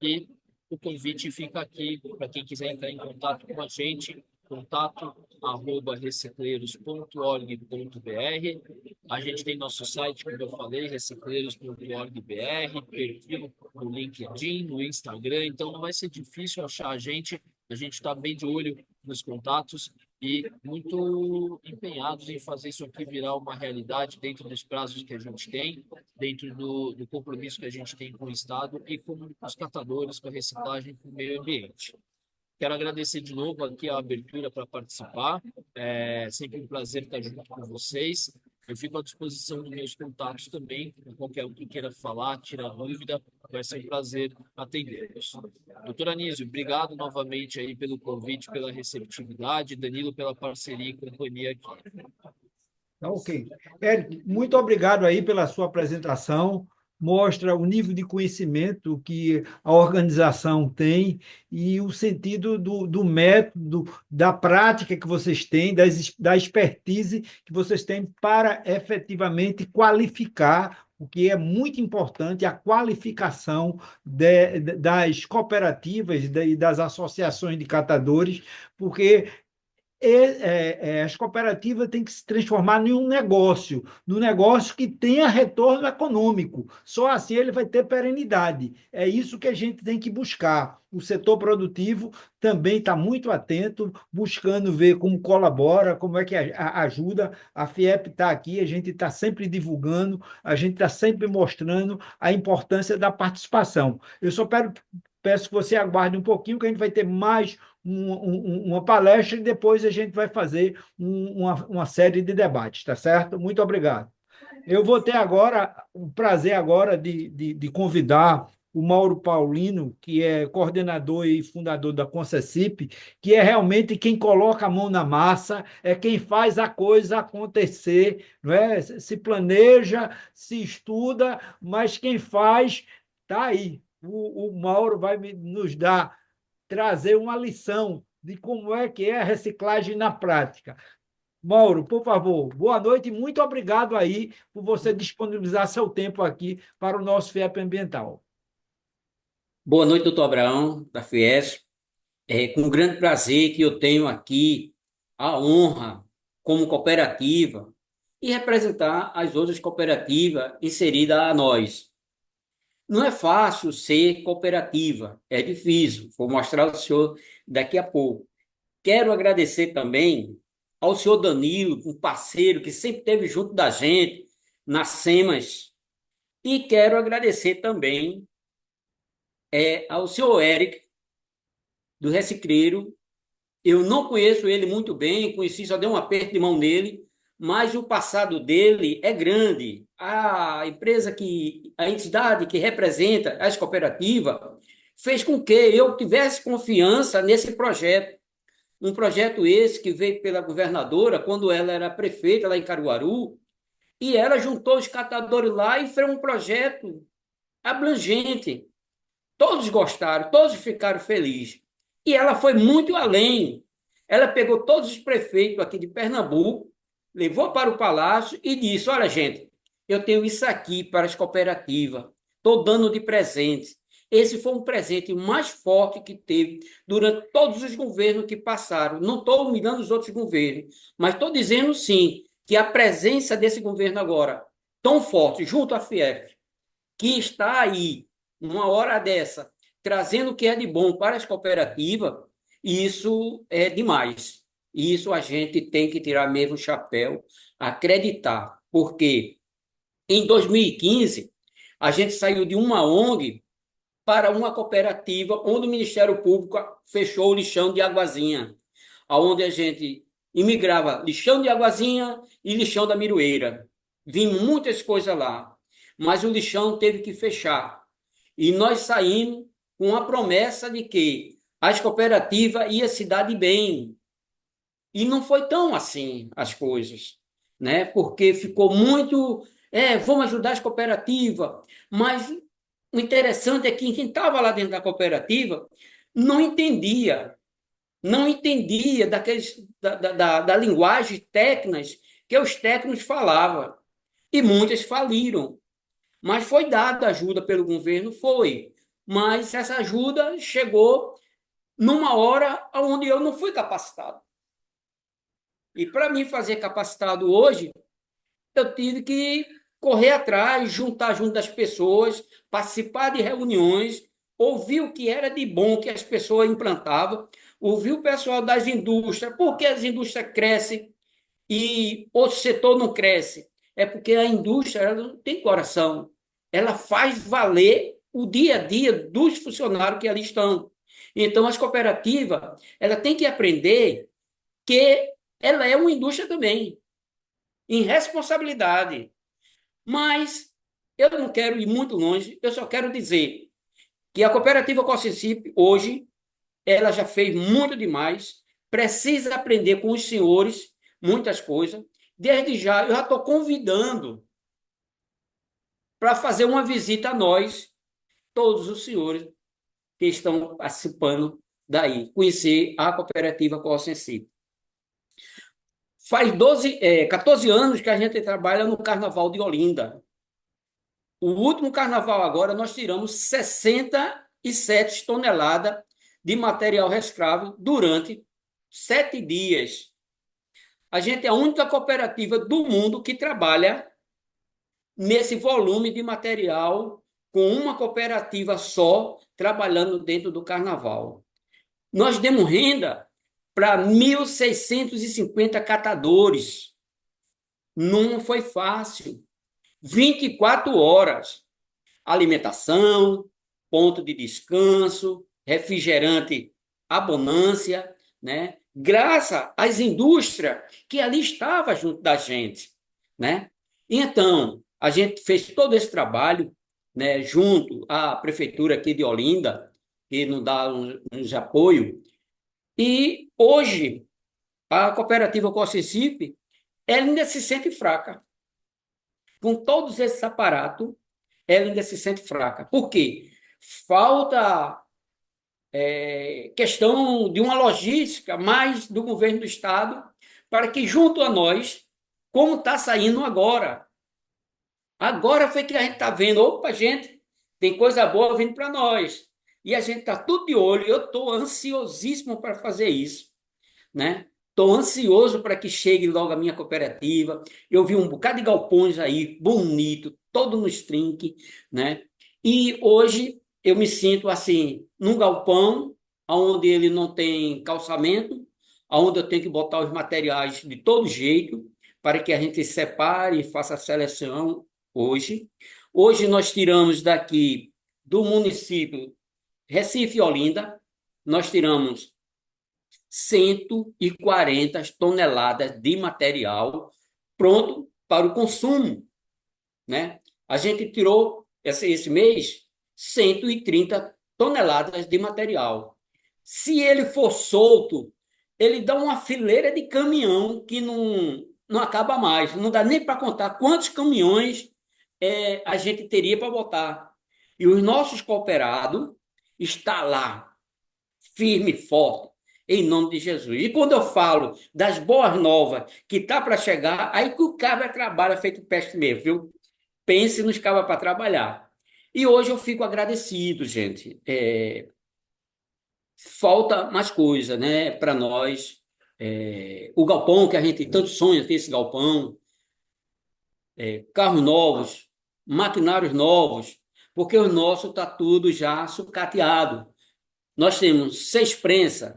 e o convite fica aqui para quem quiser entrar em contato com a gente, contato@recicleiros.org.br. A gente tem nosso site, como eu falei, recicleiros.org.br, perfil no LinkedIn, no Instagram, então não vai ser difícil achar a gente está bem de olho nos contatos e muito empenhados em fazer isso aqui virar uma realidade dentro dos prazos que a gente tem, dentro do compromisso que a gente tem com o Estado e com os catadores, com a reciclagem, com o meio ambiente. Quero agradecer de novo aqui a abertura para participar. É sempre um prazer estar junto com vocês. Eu fico à disposição dos meus contatos também, qualquer um que queira falar, tirar dúvida, vai ser um prazer atendê-los. Doutor Anísio, obrigado novamente aí pelo convite, pela receptividade, Danilo pela parceria e companhia aqui. Tá ok. Eric, muito obrigado aí pela sua apresentação. Mostra o nível de conhecimento que a organização tem e o sentido do método, da prática que vocês têm, da expertise que vocês têm para efetivamente qualificar, o que é muito importante, a qualificação das cooperativas e das associações de catadores, porque as cooperativas têm que se transformar em um negócio, num negócio que tenha retorno econômico. Só assim ele vai ter perenidade. É isso que a gente tem que buscar. O setor produtivo também está muito atento, buscando ver como colabora, como é que ajuda. A FIEP está aqui, a gente está sempre divulgando, a gente está sempre mostrando a importância da participação. Eu só peço que você aguarde um pouquinho, que a gente vai ter mais uma palestra e depois a gente vai fazer uma série de debates, tá certo? Muito obrigado. Eu vou ter agora o prazer agora de convidar o Mauro Paulino, que é coordenador e fundador da Concessip, que é realmente quem coloca a mão na massa, é quem faz a coisa acontecer, não é? Se planeja, se estuda, mas quem faz está aí. O Mauro vai nos trazer uma lição de como é que é a reciclagem na prática. Mauro, por favor, boa noite e muito obrigado aí por você disponibilizar seu tempo aqui para o nosso FIEP Ambiental. Boa noite, doutor Abraão, da FIES. É com grande prazer que eu tenho aqui a honra, como cooperativa, e representar as outras cooperativas inseridas a nós. Não é fácil ser cooperativa, é difícil. Vou mostrar ao senhor daqui a pouco. Quero agradecer também ao senhor Danilo, um parceiro que sempre esteve junto da gente nas SEMAS. E quero agradecer também ao senhor Eric, do Recicleiro. Eu não conheço ele muito bem, conheci, só dei um aperto de mão nele, mas o passado dele é grande. A entidade que representa as cooperativas fez com que eu tivesse confiança nesse projeto. Um projeto esse que veio pela governadora quando ela era prefeita lá em Caruaru, e ela juntou os catadores lá e fez um projeto abrangente. Todos gostaram, todos ficaram felizes. E ela foi muito além. Ela pegou todos os prefeitos aqui de Pernambuco, levou para o palácio e disse: olha, gente, eu tenho isso aqui para as cooperativas, estou dando de presentes. Esse foi um presente mais forte que teve durante todos os governos que passaram. Não estou humilhando os outros governos, mas estou dizendo sim que a presença desse governo agora, tão forte, junto à Fiesp, que está aí, uma hora dessa, trazendo o que é de bom para as cooperativas, isso é demais. Isso a gente tem que tirar mesmo o chapéu, acreditar, porque em 2015 a gente saiu de uma ONG para uma cooperativa onde o Ministério Público fechou o lixão de Águazinha, onde a gente imigrava lixão de Águazinha e lixão da Miroeira. Vimos muitas coisas lá, mas o lixão teve que fechar. E nós saímos com a promessa de que as cooperativas iam se dar de bem. E não foi tão assim as coisas, né? Porque ficou muito, vamos ajudar as cooperativas, mas o interessante é que quem estava lá dentro da cooperativa não entendia, não entendia da linguagem técnicas que os técnicos falavam. E muitas faliram. Mas foi dada ajuda pelo governo, foi. Mas essa ajuda chegou numa hora onde eu não fui capacitado. E para mim fazer capacitado hoje, eu tive que correr atrás, juntar junto das pessoas, participar de reuniões, ouvir o que era de bom que as pessoas implantavam, ouvir o pessoal das indústrias, por que as indústrias crescem e o setor não cresce? É porque a indústria ela não tem coração, ela faz valer o dia a dia dos funcionários que ali estão. Então, as cooperativas ela tem que aprender que ela é uma indústria também, em responsabilidade. Mas eu não quero ir muito longe, eu só quero dizer que a cooperativa Cossecipe, hoje, ela já fez muito demais, precisa aprender com os senhores muitas coisas. Desde já, eu já estou convidando para fazer uma visita a nós, todos os senhores que estão participando daí, conhecer a cooperativa Cossecipe. Faz 14 anos que a gente trabalha no Carnaval de Olinda. O último carnaval agora, nós tiramos 67 toneladas de material reciclável durante 7 dias. A gente é a única cooperativa do mundo que trabalha nesse volume de material com uma cooperativa só trabalhando dentro do carnaval. Nós demos renda para 1.650 catadores. Não foi fácil. 24 horas. Alimentação, ponto de descanso, refrigerante, abundância, né? Graças às indústrias que ali estavam junto da gente, né? Então, a gente fez todo esse trabalho, né, junto à prefeitura aqui de Olinda, que nos dá uns apoio, e hoje a cooperativa Cossecipe, ela ainda se sente fraca. Com todos esses aparatos, ela ainda se sente fraca. Por quê? Falta questão de uma logística mais do governo do Estado para que, junto a nós, como está saindo agora. Agora foi que a gente está vendo, opa, gente, tem coisa boa vindo para nós. E a gente está tudo de olho, eu estou ansiosíssimo para fazer isso, né? Estou ansioso para que chegue logo a minha cooperativa. Eu vi um bocado de galpões aí, bonito, todo no trinque, né? E hoje eu me sinto assim, num galpão, onde ele não tem calçamento, onde eu tenho que botar os materiais de todo jeito, para que a gente separe e faça a seleção hoje. Hoje nós tiramos daqui do município Recife e Olinda, nós tiramos 140 toneladas de material pronto para o consumo, né? A gente tirou esse mês 130 toneladas de material. Se ele for solto, ele dá uma fileira de caminhão que não acaba mais. Não dá nem para contar quantos caminhões a gente teria para botar. E os nossos cooperados estão lá, firme e forte, em nome de Jesus. E quando eu falo das boas novas que tá para chegar, aí que o cabra trabalha feito peste mesmo, viu? Pense nos cabras para trabalhar. E hoje eu fico agradecido, gente. Falta mais coisa, né, para nós. O galpão, que a gente tanto sonha ter esse galpão, carros novos, maquinários novos, porque o nosso está tudo já sucateado. Nós temos 6 prensas.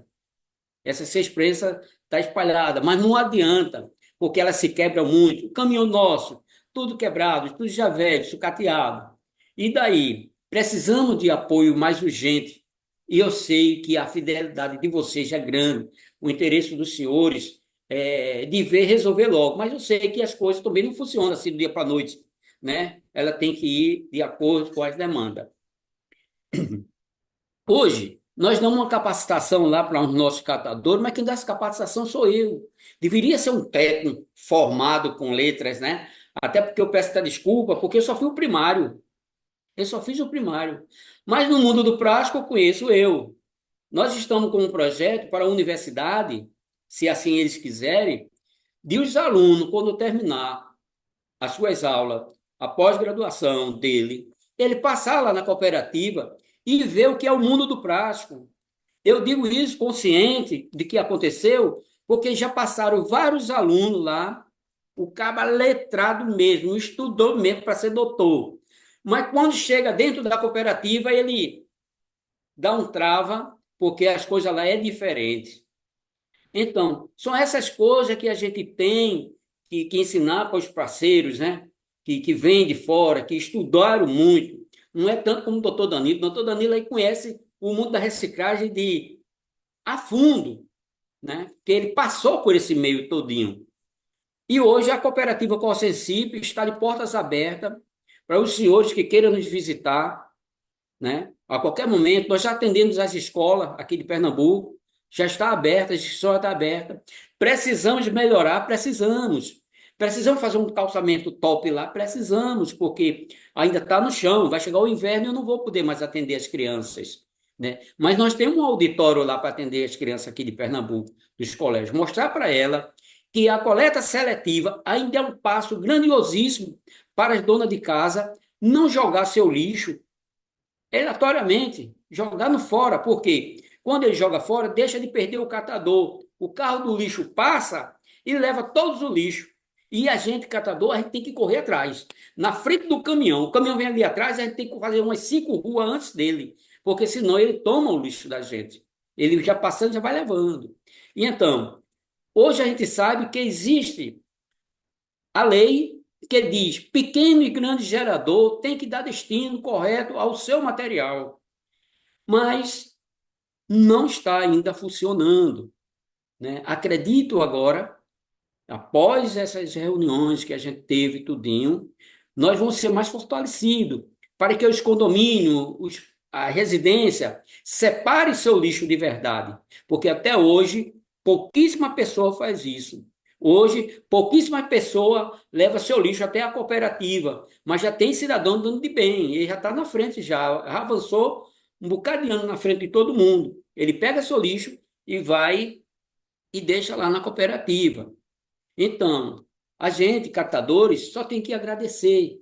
Essa 6 prensas está espalhada, mas não adianta, porque ela se quebra muito. O caminhão nosso, tudo quebrado, tudo já velho, sucateado. E daí? Precisamos de apoio mais urgente. E eu sei que a fidelidade de vocês é grande, o interesse dos senhores de ver resolver logo. Mas eu sei que as coisas também não funcionam assim do dia para a noite, né? Ela tem que ir de acordo com as demandas. Hoje, nós damos uma capacitação lá para os nossos catadores, mas quem dá essa capacitação sou eu. Deveria ser um técnico formado com letras, né? Até porque eu peço até desculpa, porque eu só fui o primário. Eu só fiz o primário. Mas no mundo do prático eu conheço eu. Nós estamos com um projeto para a universidade, se assim eles quiserem, de os alunos, quando terminar as suas aulas, a pós-graduação dele, ele passar lá na cooperativa e ver o que é o mundo do prático. Eu digo isso consciente de que aconteceu, porque já passaram vários alunos lá, o cara letrado mesmo, estudou mesmo para ser doutor. Mas quando chega dentro da cooperativa, ele dá um trava, porque as coisas lá é diferente. Então, são essas coisas que a gente tem que ensinar para os parceiros, né? Que vêm de fora, que estudaram muito. Não é tanto como o doutor Danilo. O doutor Danilo aí conhece o mundo da reciclagem a fundo, né? Que ele passou por esse meio todinho. E hoje a cooperativa Cosensipe está de portas abertas para os senhores que queiram nos visitar, né? A qualquer momento, nós já atendemos as escolas aqui de Pernambuco, já está aberta, a inscrição está aberta. Precisamos melhorar, precisamos. Precisamos fazer um calçamento top lá, precisamos, porque ainda está no chão, vai chegar o inverno e eu não vou poder mais atender as crianças, né? Mas nós temos um auditório lá para atender as crianças aqui de Pernambuco, dos colégios, mostrar para ela que a coleta seletiva ainda é um passo grandiosíssimo para as donas de casa não jogar seu lixo aleatoriamente, jogar no fora, porque quando ele joga fora, deixa de perder o catador. O carro do lixo passa e leva todos o lixo. E a gente, catador, a gente tem que correr atrás. Na frente do caminhão, o caminhão vem ali atrás, a gente tem que fazer umas 5 ruas antes dele, porque senão ele toma o lixo da gente. Ele já passando, já vai levando. E então, hoje a gente sabe que existe a lei que diz pequeno e grande gerador tem que dar destino correto ao seu material, mas não está ainda funcionando, né? Acredito agora, após essas reuniões que a gente teve tudinho, nós vamos ser mais fortalecidos para que os condomínios, a residência, separe seu lixo de verdade, porque até hoje pouquíssima pessoa faz isso. Hoje, pouquíssima pessoa leva seu lixo até a cooperativa, mas já tem cidadão dando de bem, ele já está na frente, já avançou um bocado de ano na frente de todo mundo. Ele pega seu lixo e vai e deixa lá na cooperativa. Então, a gente, catadores, só tem que agradecer,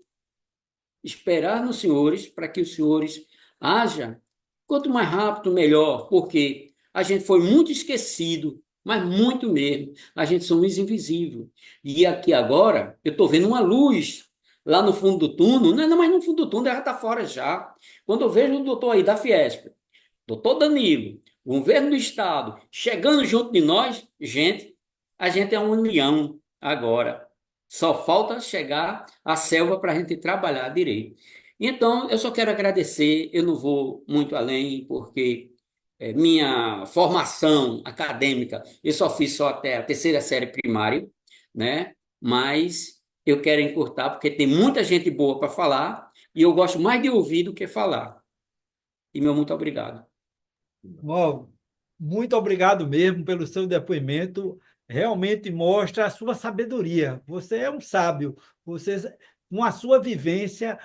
esperar nos senhores para que os senhores haja quanto mais rápido, melhor, porque a gente foi muito esquecido, mas muito mesmo. A gente somos invisíveis. E aqui agora, eu estou vendo uma luz lá no fundo do túnel, não é não, mas no fundo do túnel ela já está fora já. Quando eu vejo o doutor aí da Fiesp, doutor Danilo, o governo do estado, chegando junto de nós, gente, a gente é uma união agora. Só falta chegar a selva para a gente trabalhar direito. Então, eu só quero agradecer, eu não vou muito além, porque minha formação acadêmica, eu só fiz só até a terceira série primária, né? Mas eu quero encurtar, porque tem muita gente boa para falar, e eu gosto mais de ouvir do que falar. E meu muito obrigado. Ó, muito obrigado mesmo pelo seu depoimento. Realmente mostra a sua sabedoria. Você é um sábio. Você, com a sua vivência,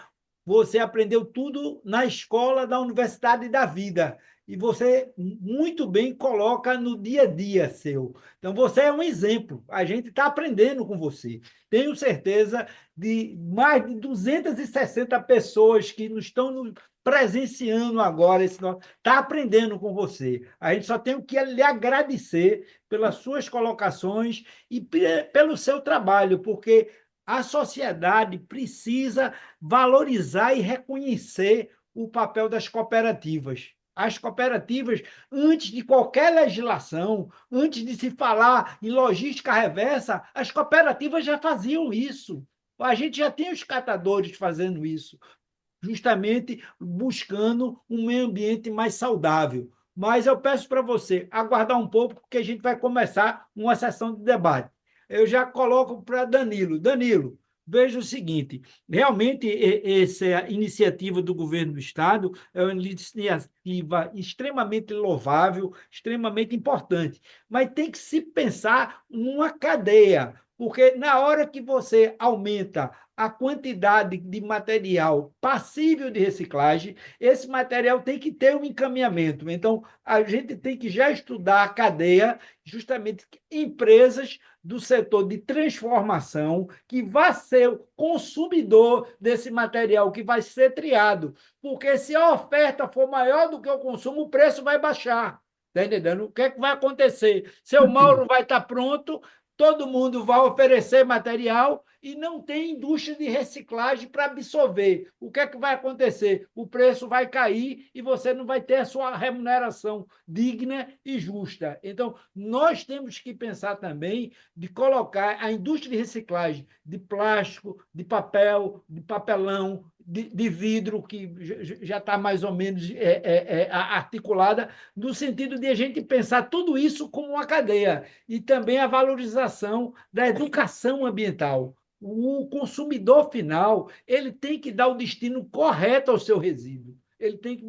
você aprendeu tudo na escola, da universidade e da vida. E você muito bem coloca no dia a dia seu. Então, você é um exemplo. A gente está aprendendo com você. Tenho certeza de mais de 260 pessoas que nos estão presenciando agora está aprendendo com você. A gente só tem que lhe agradecer pelas suas colocações e pelo seu trabalho, porque a sociedade precisa valorizar e reconhecer o papel das cooperativas. As cooperativas, antes de qualquer legislação, antes de se falar em logística reversa, as cooperativas já faziam isso. A gente já tem os catadores fazendo isso, justamente buscando um meio ambiente mais saudável. Mas eu peço para você aguardar um pouco, porque a gente vai começar uma sessão de debate. Eu já coloco para Danilo. Danilo, veja o seguinte: realmente essa iniciativa do governo do Estado é uma iniciativa extremamente louvável, extremamente importante, mas tem que se pensar numa cadeia, porque na hora que você aumenta a quantidade de material passível de reciclagem, esse material tem que ter um encaminhamento. Então, a gente tem que já estudar a cadeia, justamente empresas do setor de transformação, que vai ser o consumidor desse material, que vai ser triado. Porque se a oferta for maior do que o consumo, o preço vai baixar. Está entendendo? O que é que vai acontecer? Seu Mauro vai estar pronto, todo mundo vai oferecer material e não tem indústria de reciclagem para absorver. O que é que vai acontecer? O preço vai cair e você não vai ter a sua remuneração digna e justa. Então, nós temos que pensar também de colocar a indústria de reciclagem de plástico, de papel, de papelão, de vidro, que já está mais ou menos articulada, no sentido de a gente pensar tudo isso como uma cadeia, e também a valorização da educação ambiental. O consumidor final ele tem que dar o destino correto ao seu resíduo. Ele tem que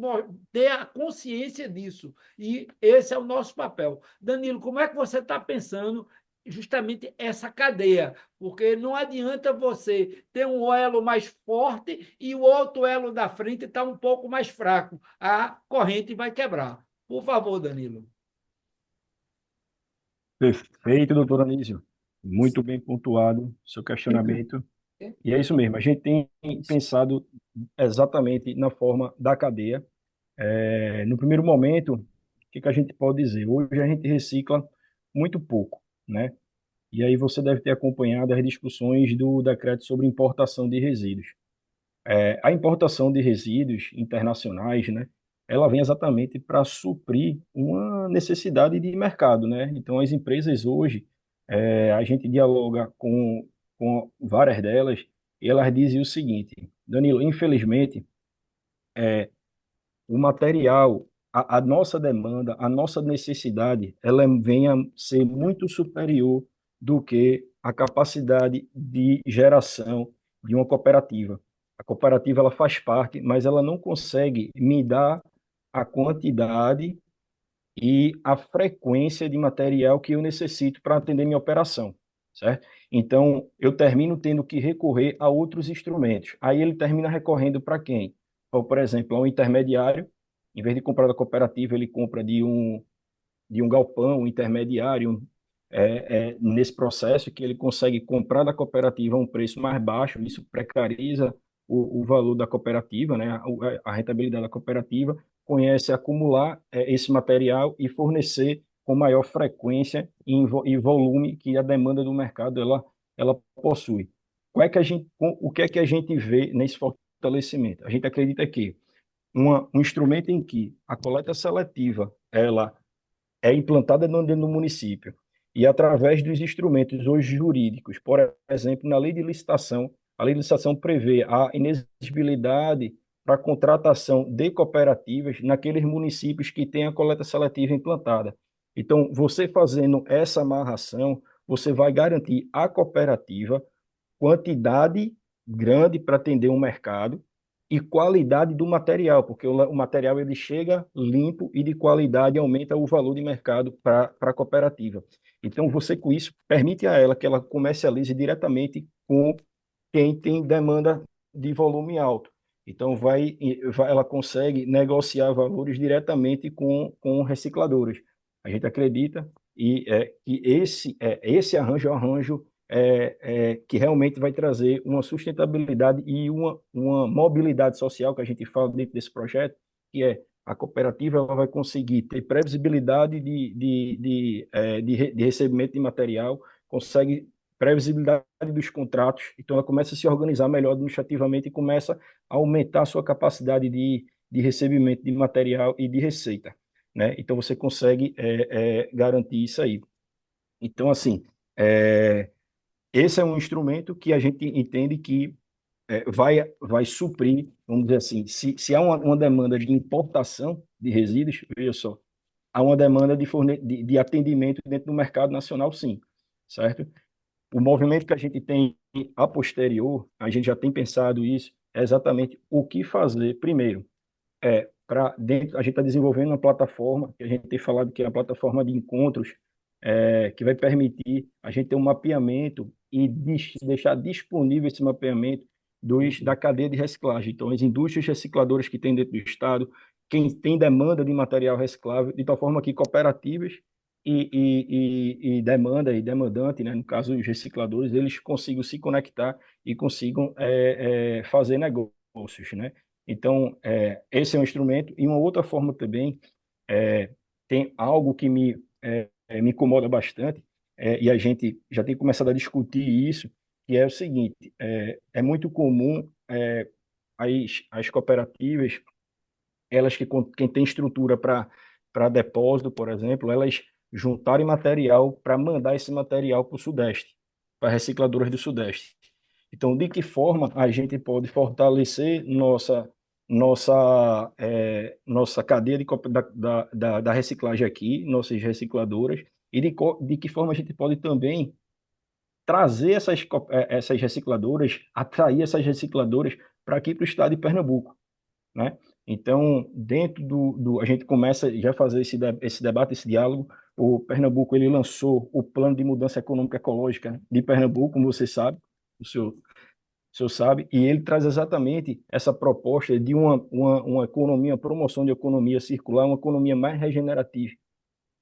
ter a consciência disso. E esse é o nosso papel. Danilo, como é que você está pensando justamente essa cadeia? Porque não adianta você ter um elo mais forte e o outro elo da frente está um pouco mais fraco. A corrente vai quebrar. Por favor, Danilo. Perfeito, doutor Anísio. Muito bem pontuado seu questionamento. E é isso mesmo, a gente tem pensado exatamente na forma da cadeia. No primeiro momento, o que que a gente pode dizer? Hoje a gente recicla muito pouco, né? E aí você deve ter acompanhado as discussões do decreto sobre importação de resíduos. A importação de resíduos internacionais, né? Ela vem exatamente para suprir uma necessidade de mercado, né? Então as empresas hoje, a gente dialoga com várias delas e elas dizem o seguinte: Danilo, infelizmente, o material, a nossa demanda, a nossa necessidade, ela vem a ser muito superior do que a capacidade de geração de uma cooperativa. A cooperativa ela faz parte, mas ela não consegue me dar a quantidade e a frequência de material que eu necessito para atender minha operação, certo? Então, eu termino tendo que recorrer a outros instrumentos. Aí ele termina recorrendo para quem? Ou, por exemplo, a um intermediário, em vez de comprar da cooperativa, ele compra de um galpão um intermediário, nesse processo que ele consegue comprar da cooperativa a um preço mais baixo, isso precariza o valor da cooperativa, né, a rentabilidade da cooperativa, conhece acumular esse material e fornecer com maior frequência e volume que a demanda do mercado ela possui. o que é que a gente vê nesse fortalecimento? A gente acredita que um instrumento em que a coleta seletiva ela é implantada dentro do município e através dos instrumentos hoje jurídicos, por exemplo, na lei de licitação, a lei de licitação prevê a inexigibilidade para a contratação de cooperativas naqueles municípios que têm a coleta seletiva implantada. Então, você fazendo essa amarração, você vai garantir à cooperativa quantidade grande para atender um mercado e qualidade do material, porque o material ele chega limpo e de qualidade aumenta o valor de mercado para a cooperativa. Então, você com isso permite a ela que ela comercialize diretamente com quem tem demanda de volume alto. Então, ela consegue negociar valores diretamente com recicladores. A gente acredita que esse arranjo é um arranjo que realmente vai trazer uma sustentabilidade e uma mobilidade social que a gente fala dentro desse projeto, que é a cooperativa ela vai conseguir ter previsibilidade de recebimento de material, consegue previsibilidade dos contratos, então ela começa a se organizar melhor administrativamente e começa a aumentar a sua capacidade de recebimento de material e de receita, né? Então você consegue garantir isso aí. Então, assim, esse é um instrumento que a gente entende que vai suprir, vamos dizer assim, se há uma demanda de importação de resíduos, veja só, há uma demanda de atendimento dentro do mercado nacional, sim, certo? O movimento que a gente tem a posterior, a gente já tem pensado isso, é exatamente o que fazer primeiro. A gente está desenvolvendo uma plataforma, que a gente tem falado que é a plataforma de encontros, que vai permitir a gente ter um mapeamento e deixar disponível esse mapeamento da cadeia de reciclagem. Então, as indústrias recicladoras que tem dentro do Estado, quem tem demanda de material reciclável, de tal forma que cooperativas e demanda e demandante, né, no caso os recicladores, eles consigam se conectar e consigam fazer negócios, né? Então, esse é um instrumento. E uma outra forma também, tem algo que me incomoda bastante, e a gente já tem começado a discutir isso, que é o seguinte, é muito comum as cooperativas, elas quem tem estrutura para depósito, por exemplo, elas juntarem material para mandar esse material para o Sudeste, para recicladoras do Sudeste. Então, de que forma a gente pode fortalecer nossa cadeia da reciclagem aqui, nossas recicladoras, e de que forma a gente pode também trazer essas recicladoras, atrair essas recicladoras para aqui para o estado de Pernambuco, né? Então, dentro a gente começa já a fazer esse debate, esse diálogo. O Pernambuco ele lançou o Plano de Mudança Econômica Ecológica de Pernambuco, como você sabe, o senhor sabe, e ele traz exatamente essa proposta de uma economia, promoção de economia circular, uma economia mais regenerativa,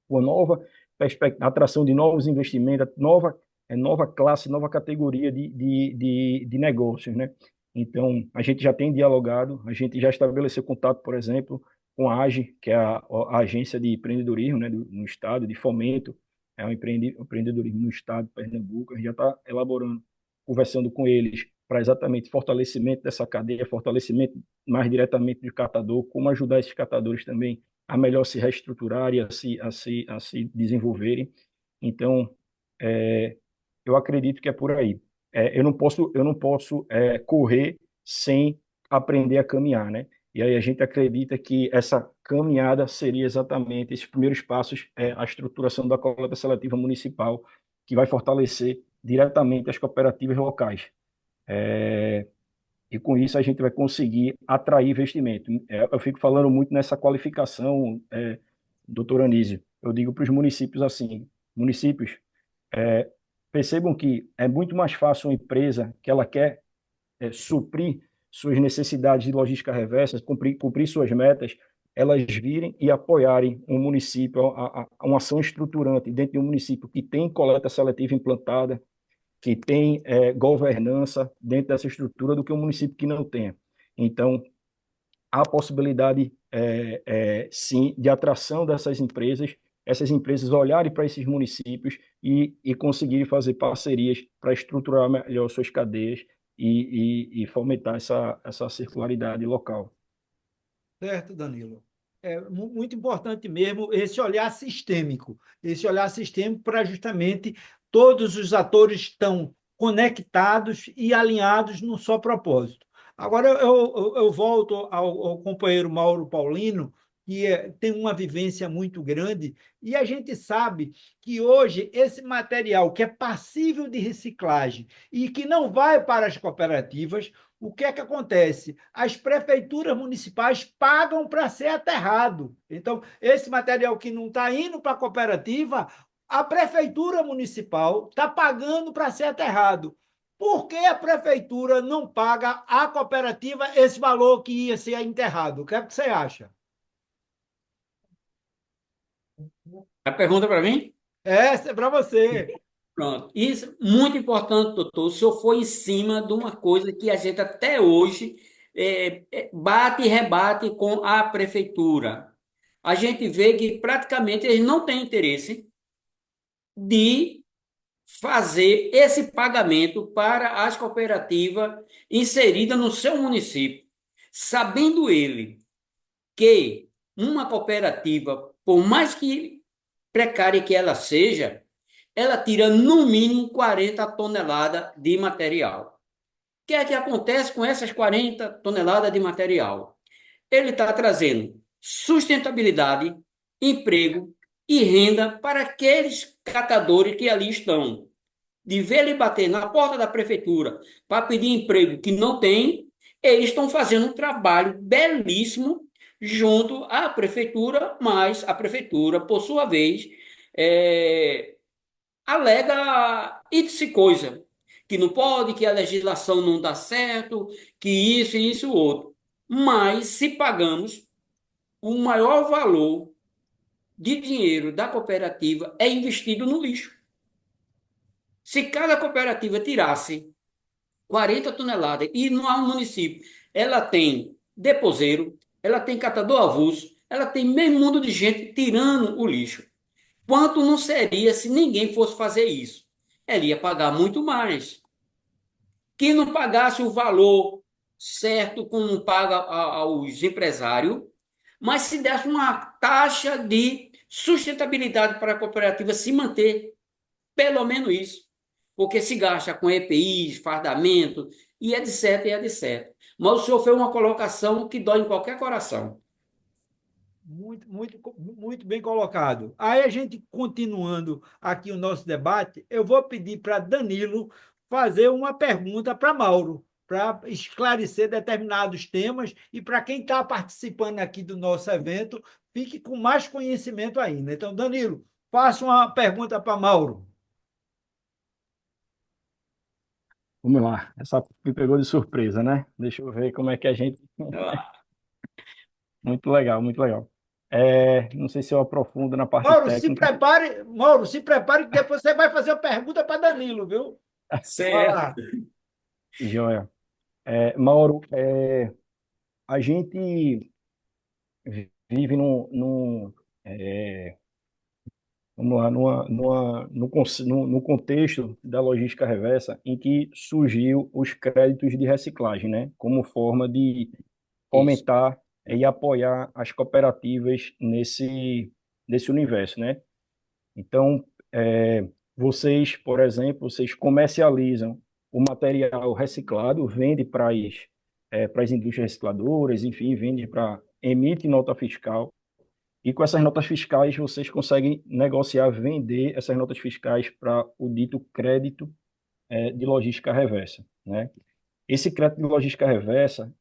uma nova perspectiva, atração de novos investimentos, nova classe, nova categoria de negócios, né? Então, a gente já tem dialogado, a gente já estabeleceu contato, por exemplo, com a AGE, que é a agência de empreendedorismo, né, no estado, de fomento, é um empreendedorismo no estado de Pernambuco. A gente já está elaborando, conversando com eles para exatamente fortalecimento dessa cadeia, fortalecimento mais diretamente do catador, como ajudar esses catadores também a melhor se reestruturar e a se desenvolverem. Então, eu acredito que é por aí. Eu não posso correr sem aprender a caminhar, né? E aí a gente acredita que essa caminhada seria exatamente esses primeiros passos, a estruturação da coleta seletiva municipal, que vai fortalecer diretamente as cooperativas locais. E com isso a gente vai conseguir atrair investimento. Eu fico falando muito nessa qualificação, doutor Anísio. Eu digo para os municípios assim, municípios, é, percebam que é muito mais fácil uma empresa que ela quer suprir suas necessidades de logística reversa, cumprir suas metas, elas virem e apoiarem um município, uma ação estruturante dentro de um município que tem coleta seletiva implantada, que tem governança dentro dessa estrutura, do que um município que não tenha. Então, há possibilidade, sim, de atração dessas empresas essas empresas olharem para esses municípios e conseguirem fazer parcerias para estruturar melhor suas cadeias e fomentar essa circularidade local. Certo, Danilo. É muito importante mesmo esse olhar sistêmico para justamente todos os atores estão conectados e alinhados num só propósito. Agora eu volto ao companheiro Mauro Paulino, que tem uma vivência muito grande, e a gente sabe que hoje esse material que é passível de reciclagem e que não vai para as cooperativas, o que é que acontece? As prefeituras municipais pagam para ser aterrado. Então, esse material que não está indo para a cooperativa, a prefeitura municipal está pagando para ser aterrado. Por que a prefeitura não paga à cooperativa esse valor que ia ser enterrado? O que é que você acha? A pergunta para mim? Essa é para você. Pronto. Isso é muito importante, doutor. O senhor foi em cima de uma coisa que a gente até hoje bate e rebate com a prefeitura. A gente vê que praticamente eles não têm interesse de fazer esse pagamento para as cooperativas inseridas no seu município, sabendo ele que uma cooperativa, por mais que precária que ela seja, ela tira no mínimo 40 toneladas de material. O que é que acontece com essas 40 toneladas de material? Ele está trazendo sustentabilidade, emprego e renda para aqueles catadores que ali estão. De ver ele bater na porta da prefeitura para pedir emprego que não tem, eles estão fazendo um trabalho belíssimo junto à prefeitura, mas a prefeitura, por sua vez, é, alega isso e coisa, que não pode, que a legislação não dá certo, que isso e isso outro. Mas se pagamos, o maior valor de dinheiro da cooperativa é investido no lixo. Se cada cooperativa tirasse 40 toneladas e no município ela tem deposeiro, ela tem catador avulso, ela tem meio mundo de gente tirando o lixo. Quanto não seria se ninguém fosse fazer isso? Ela ia pagar muito mais. Que não pagasse o valor certo, como paga aos empresários, mas se desse uma taxa de sustentabilidade para a cooperativa se manter, pelo menos isso. Porque se gasta com EPIs, fardamento, e etc, e etc. Mas o senhor fez uma colocação que dói em qualquer coração. Muito bem colocado. Aí a gente, continuando aqui o nosso debate, eu vou pedir para Danilo fazer uma pergunta para Mauro, para esclarecer determinados temas e para quem está participando aqui do nosso evento, fique com mais conhecimento ainda. Então, Danilo, faça uma pergunta para Mauro. Vamos lá, essa me pegou de surpresa, né? Deixa eu ver como é que a gente. Muito legal, muito legal. Não sei se eu aprofundo na parte técnica. Mauro, se prepare que depois você vai fazer uma pergunta para Danilo, viu? Vai Certo. lá. Joia. Mauro, a gente vive vamos lá, no contexto da logística reversa, em que surgiu os créditos de reciclagem, né? Como forma de Isso. fomentar e apoiar as cooperativas nesse universo, né? Então, vocês, por exemplo, vocês comercializam o material reciclado, vende para as indústrias recicladoras, enfim, vende emite nota fiscal, e com essas notas fiscais vocês conseguem negociar, vender essas notas fiscais para o dito crédito de logística reversa, né? Esse crédito de logística reversa,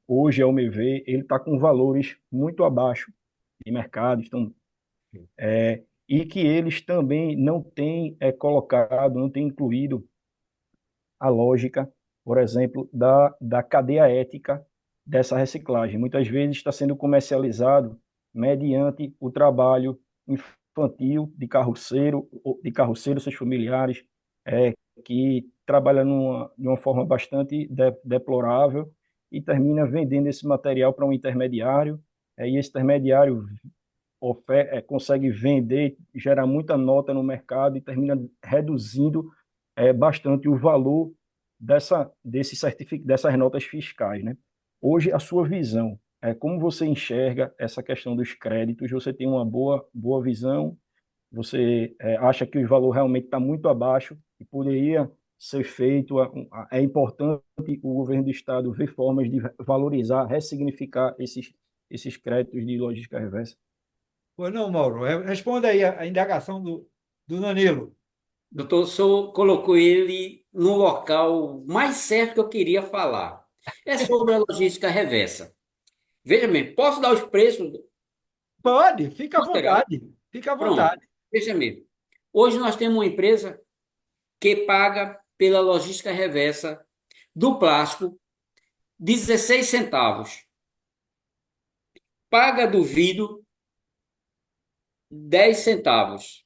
hoje, ao meu ver, ele está com valores muito abaixo de mercado, e que eles também não têm colocado, não têm incluído a lógica, por exemplo, da cadeia ética dessa reciclagem. Muitas vezes está sendo comercializado mediante o trabalho infantil de carroceiro, seus familiares, que trabalha de uma forma bastante deplorável e termina vendendo esse material para um intermediário, e esse intermediário consegue vender, gerar muita nota no mercado e termina reduzindo bastante o valor dessas notas fiscais, né? Hoje, a sua visão, como você enxerga essa questão dos créditos? Você tem uma boa visão? Você acha que o valor realmente está muito abaixo e poderia ser feito? É importante o governo do estado ver formas de valorizar, ressignificar esses créditos de logística reversa? Pois não, Mauro. Responda aí a indagação do Danilo. Doutor, o senhor colocou ele no local mais certo que eu queria falar. É sobre a logística reversa. Veja bem, posso dar os preços Pode, fica à considerados? vontade. Fica à Pronto, vontade. veja bem. Hoje nós temos uma empresa que paga pela logística reversa do plástico 16 centavos. Paga do vidro 10 centavos.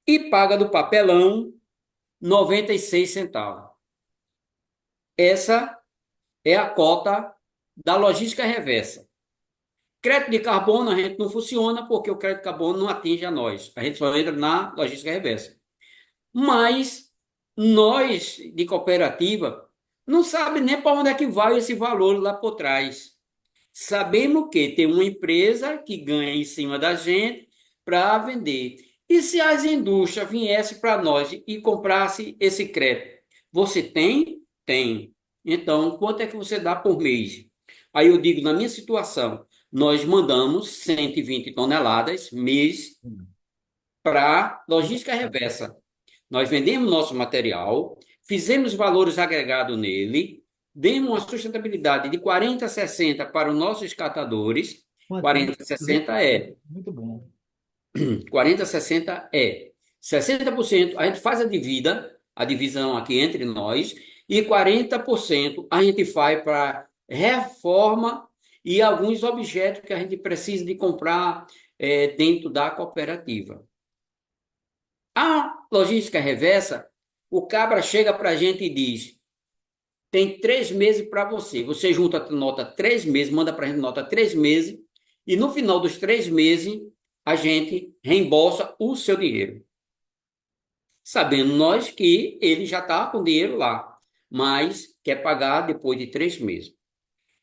E paga do papelão 96 centavos. Essa é a cota da logística reversa. Crédito de carbono a gente não funciona porque o crédito de carbono não atinge a nós. A gente só entra na logística reversa. Mas nós, de cooperativa, não sabe nem para onde é que vai esse valor lá por trás. Sabemos que tem uma empresa que ganha em cima da gente para vender. E se as indústrias viessem para nós e comprassem esse crédito? Você tem? Tem. Então, quanto é que você dá por mês? Aí eu digo, na minha situação, nós mandamos 120 toneladas mês para logística reversa. Nós vendemos nosso material, fizemos valores agregados nele, demos uma sustentabilidade de 40 a 60 para os nossos catadores. Quanto? 40 a 60 é. Muito bom. 40 a 60 é. 60% a gente faz a divisão aqui entre nós, e 40% a gente faz para reforma e alguns objetos que a gente precisa de comprar dentro da cooperativa. A logística reversa, o cabra chega para a gente e diz: tem 3 meses para você. Você junta a nota 3 meses, manda para a gente nota 3 meses, e no final dos 3 meses, a gente reembolsa o seu dinheiro. Sabendo nós que ele já está com dinheiro lá, mas quer pagar depois de 3 meses.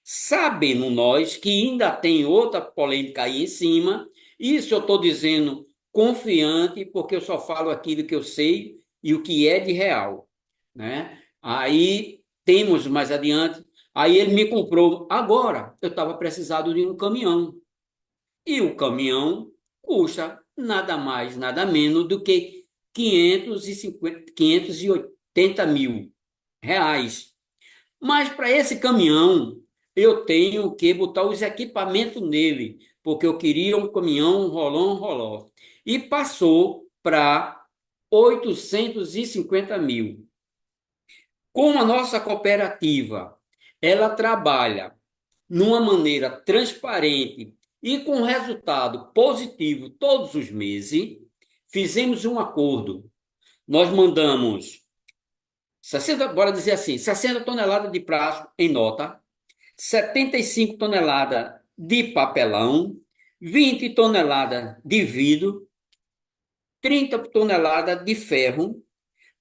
Sabendo nós que ainda tem outra polêmica aí em cima, isso eu estou dizendo confiante, porque eu só falo aquilo que eu sei e o que é de real, né? Aí temos mais adiante, aí ele me comprou. Agora eu estava precisado de um caminhão, e o caminhão custa nada mais, nada menos do que 580 mil reais. Mas para esse caminhão, eu tenho que botar os equipamentos nele, porque eu queria um caminhão rolão. E passou para 850 mil. Como a nossa cooperativa, ela trabalha numa maneira transparente e com resultado positivo todos os meses, fizemos um acordo. Nós mandamos 60, bora dizer assim, 60 toneladas de plástico em nota, 75 toneladas de papelão, 20 toneladas de vidro, 30 toneladas de ferro,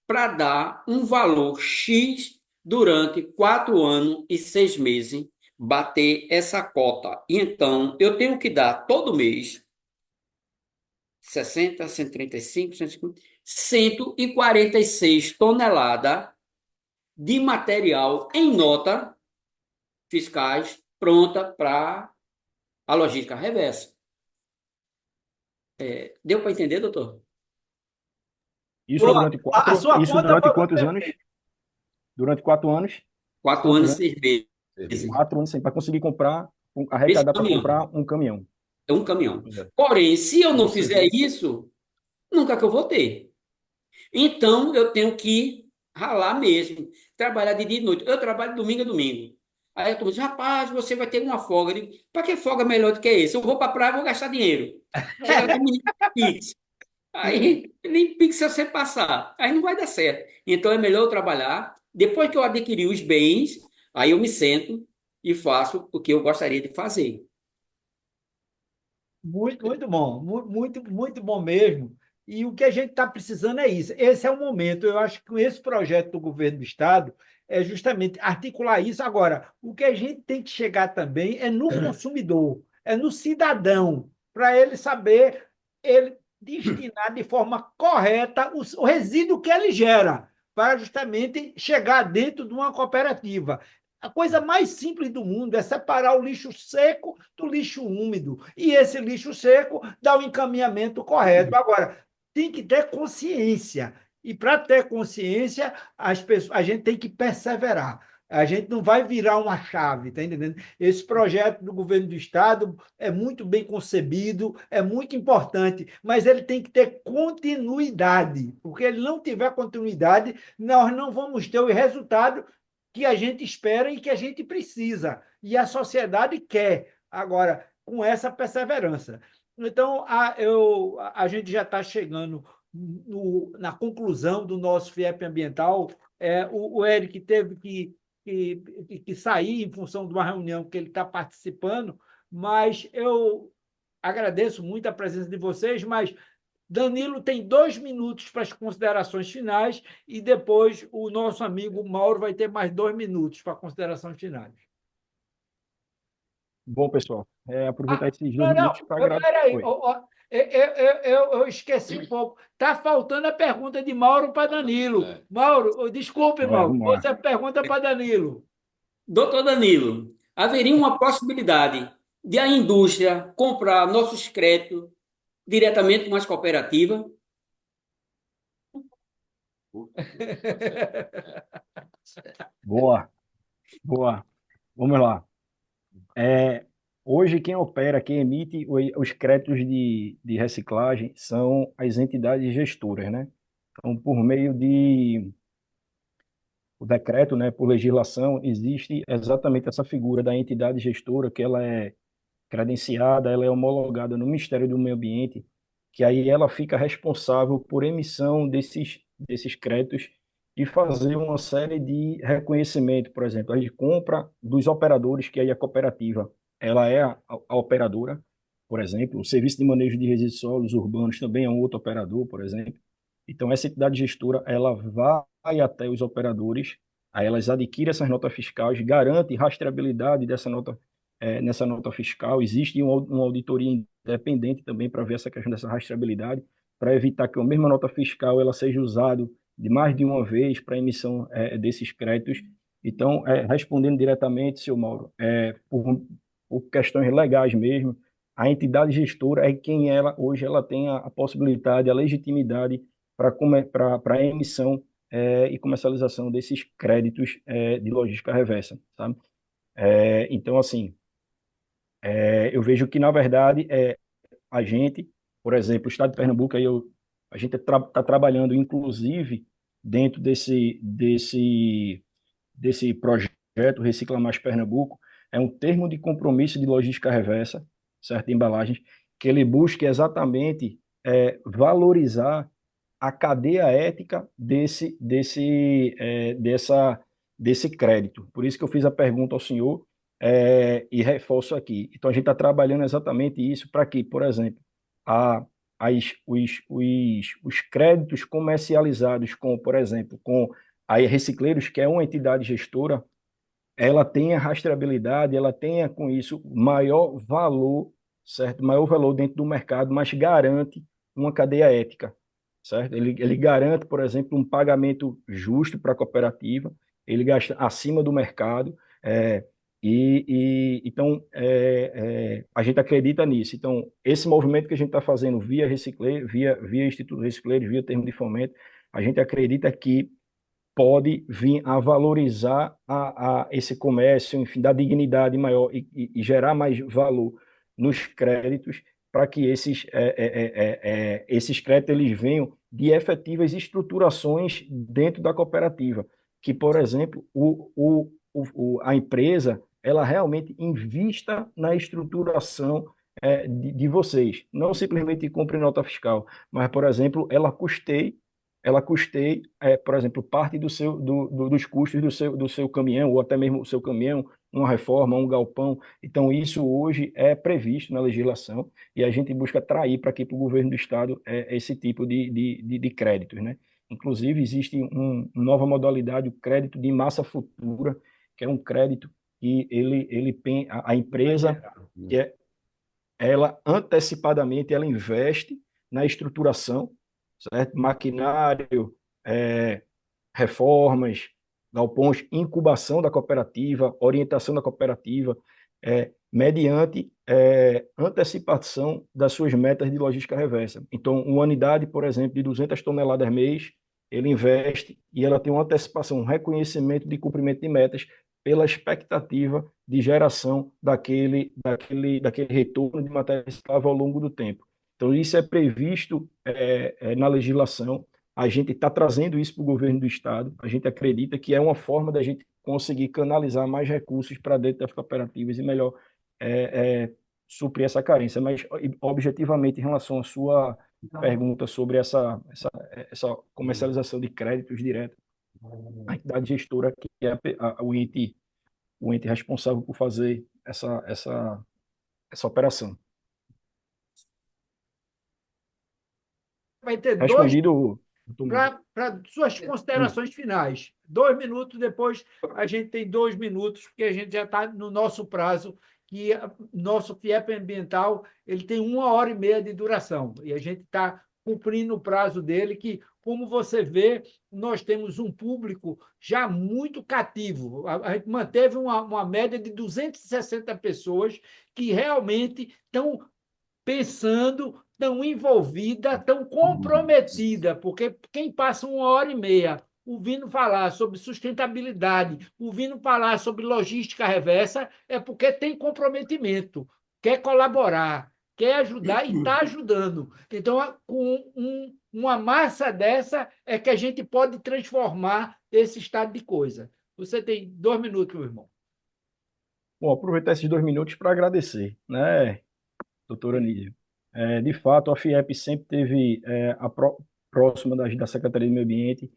para dar um valor X durante 4 anos e 6 meses, bater essa cota. Então, eu tenho que dar todo mês 60, 135, 150, 146 toneladas de material em nota fiscais pronta para a logística reversa. Deu para entender, doutor? Isso durante A sua isso conta durante foi quantos anos? Durante 4 anos? 4 anos Quantos e anos? 6 meses. 4 anos para conseguir comprar, Esse arrecadar para caminhão comprar um caminhão. é um caminhão. É. Porém, se eu não Você fizer vê. isso, nunca que eu vou ter. Então, eu tenho que ralar mesmo, trabalhar de dia e de noite. Eu trabalho domingo a domingo. Aí eu tô dizendo, rapaz, você vai ter uma folga. Para que folga melhor do que esse? Eu vou para a praia, vou gastar dinheiro. Chega lá, menino, Pix. Aí, nem Pix se você passar. Aí não vai dar certo. Então, é melhor eu trabalhar. Depois que eu adquirir os bens, aí eu me sento e faço o que eu gostaria de fazer. Muito bom, muito bom mesmo. E o que a gente está precisando é isso. Esse é o momento. Eu acho que com esse projeto do governo do Estado é justamente articular isso. Agora, o que a gente tem que chegar também é no consumidor, é no cidadão, para ele saber ele destinar de forma correta o resíduo que ele gera, para justamente chegar dentro de uma cooperativa. A coisa mais simples do mundo é separar o lixo seco do lixo úmido. E esse lixo seco dá o encaminhamento correto. Agora, tem que ter consciência. E para ter consciência, a gente tem que perseverar. A gente não vai virar uma chave, tá entendendo? Esse projeto do governo do estado é muito bem concebido, é muito importante, mas ele tem que ter continuidade, porque ele não tiver continuidade, nós não vamos ter o resultado que a gente espera e que a gente precisa, e a sociedade quer, agora, com essa perseverança. Então, a gente já está chegando na conclusão do nosso FIEP ambiental. O Eric teve que sair em função de uma reunião que ele está participando, mas eu agradeço muito a presença de vocês, mas Danilo tem 2 minutos para as considerações finais e depois o nosso amigo Mauro vai ter mais 2 minutos para considerações finais. Bom, pessoal, aproveitar Ah, esses dois não, minutos não, para agradecer. peraí, eu esqueci um pouco. Está faltando a pergunta de Mauro para Danilo. Mauro, desculpe, Mauro, Vamos lá. você pergunta para Danilo. Doutor Danilo, haveria uma possibilidade de a indústria comprar nossos créditos diretamente com as cooperativas? Boa, boa. Vamos lá. Hoje, quem opera, quem emite os créditos de reciclagem são as entidades gestoras, né? Então, por meio de o decreto, né, por legislação, existe exatamente essa figura da entidade gestora, que ela é credenciada, ela é homologada no Ministério do Meio Ambiente, que aí ela fica responsável por emissão desses créditos e fazer uma série de reconhecimento, por exemplo, a gente compra dos operadores, que aí a cooperativa, ela é a operadora, por exemplo, o Serviço de Manejo de Resíduos Sólidos Urbanos também é um outro operador, por exemplo. Então, essa entidade gestora, ela vai até os operadores, aí elas adquirem essas notas fiscais, garante rastreabilidade nessa nota fiscal. Existe uma auditoria independente também para ver essa questão dessa rastreabilidade, para evitar que a mesma nota fiscal ela seja usada de mais de uma vez para emissão desses créditos. Então, respondendo diretamente, senhor Mauro, por questões legais mesmo, a entidade gestora é quem hoje ela tem a possibilidade, a legitimidade para a emissão e comercialização desses créditos de logística reversa, sabe? Então, assim, eu vejo que, na verdade, a gente, por exemplo, o Estado de Pernambuco, a gente está trabalhando, inclusive, dentro desse projeto Recicla Mais Pernambuco, é um termo de compromisso de logística reversa, certo? De embalagens, que ele busca exatamente valorizar a cadeia ética desse crédito. Por isso que eu fiz a pergunta ao senhor e reforço aqui. Então, a gente está trabalhando exatamente isso para que, por exemplo, os créditos comercializados com, por exemplo, com a Recicleiros, que é uma entidade gestora, ela tenha rastreabilidade, ela tenha com isso maior valor, certo? Maior valor dentro do mercado, mas garante uma cadeia ética, certo? Ele garante, por exemplo, um pagamento justo para a cooperativa, ele gasta acima do mercado, então a gente acredita nisso. Então, esse movimento que a gente está fazendo via Recicleiro, via Instituto Recicleiro, via termo de fomento, a gente acredita que pode vir a valorizar esse comércio, enfim, dar dignidade maior e gerar mais valor nos créditos para que esses créditos eles venham de efetivas estruturações dentro da cooperativa, que, por exemplo, a empresa ela realmente invista na estruturação de vocês, não simplesmente compre nota fiscal, mas, por exemplo, ela custeie, por exemplo, parte dos custos do seu caminhão, ou até mesmo o seu caminhão, uma reforma, um galpão. Então, isso hoje é previsto na legislação e a gente busca atrair para aqui para o governo do Estado esse tipo de créditos, né? Inclusive, existe uma nova modalidade, o crédito de massa futura, que é um crédito que a empresa, que ela antecipadamente ela investe na estruturação, certo? Maquinário, é, reformas, galpões, incubação da cooperativa, orientação da cooperativa, mediante antecipação das suas metas de logística reversa. Então, uma unidade, por exemplo, de 200 toneladas mês, ele investe e ela tem uma antecipação, um reconhecimento de cumprimento de metas pela expectativa de geração daquele retorno de matéria reciclável ao longo do tempo. Então, isso é previsto na legislação. A gente está trazendo isso para o governo do Estado. A gente acredita que é uma forma da gente conseguir canalizar mais recursos para dentro das cooperativas e melhor suprir essa carência. Mas, objetivamente, em relação à sua pergunta sobre essa comercialização de créditos diretos, a entidade gestora, que é o ente responsável por fazer essa operação. Vai ter Respondido. para suas considerações finais. 2 minutos, depois a gente tem 2 minutos, porque a gente já está no nosso prazo, que nosso FIEP ambiental ele tem 1h30 de duração, e a gente está cumprindo o prazo dele, que, como você vê, nós temos um público já muito cativo. A gente manteve uma média de 260 pessoas que realmente estão pensando, tão envolvida, tão comprometida, porque quem passa 1h30 ouvindo falar sobre sustentabilidade, ouvindo falar sobre logística reversa, é porque tem comprometimento, quer colaborar, quer ajudar e está ajudando. Então, com uma massa dessa é que a gente pode transformar esse estado de coisa. Você tem 2 minutos, meu irmão. Bom, aproveitar esses 2 minutos para agradecer, né, doutora Nídia? De fato, a FIEP sempre teve próxima da Secretaria do Meio Ambiente,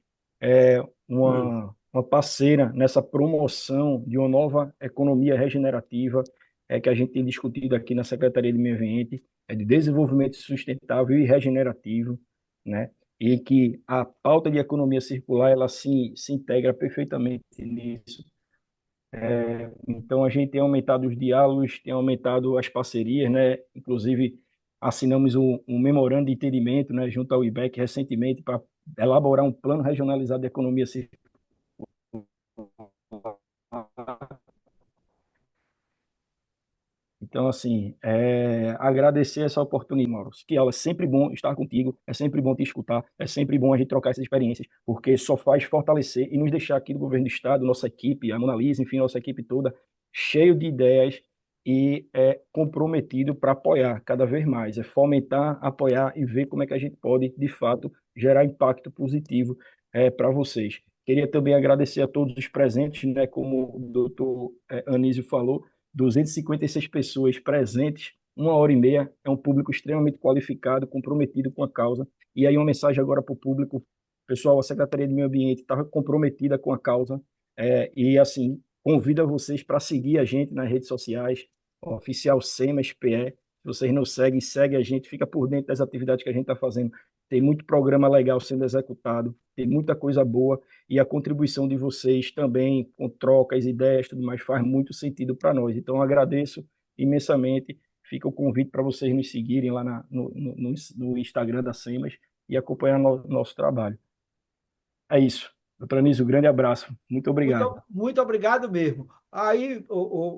uma parceira nessa promoção de uma nova economia regenerativa que a gente tem discutido aqui na Secretaria do Meio Ambiente, de desenvolvimento sustentável e regenerativo, né? E que a pauta de economia circular ela se integra perfeitamente nisso. Então, a gente tem aumentado os diálogos, tem aumentado as parcerias, né? Inclusive, assinamos um memorando de entendimento, né, junto ao IBEC recentemente para elaborar um plano regionalizado de economia circular. Então, assim, agradecer essa oportunidade, Mauro. Que é sempre bom estar contigo, é sempre bom te escutar, é sempre bom a gente trocar essas experiências, porque só faz fortalecer e nos deixar aqui do governo do Estado, nossa equipe, a Mona Lisa, enfim, nossa equipe toda, cheio de ideias e comprometido para apoiar cada vez mais, fomentar, apoiar e ver como é que a gente pode, de fato, gerar impacto positivo para vocês. Queria também agradecer a todos os presentes, né, como o doutor Anísio falou, 256 pessoas presentes, 1h30, é um público extremamente qualificado, comprometido com a causa. E aí uma mensagem agora para o público, pessoal, a Secretaria de Meio Ambiente está comprometida com a causa e, assim, convido vocês para seguir a gente nas redes sociais, oficial SEMA SPE. Se vocês não seguem, segue a gente, fica por dentro das atividades que a gente está fazendo. Tem muito programa legal sendo executado, tem muita coisa boa e a contribuição de vocês também, com trocas, ideias, tudo mais, faz muito sentido para nós. Então, agradeço imensamente. Fica o convite para vocês nos seguirem lá no Instagram da SEMAS e acompanhar nosso trabalho. É isso. Doutor Anísio, um grande abraço. Muito obrigado. Muito obrigado mesmo. Aí,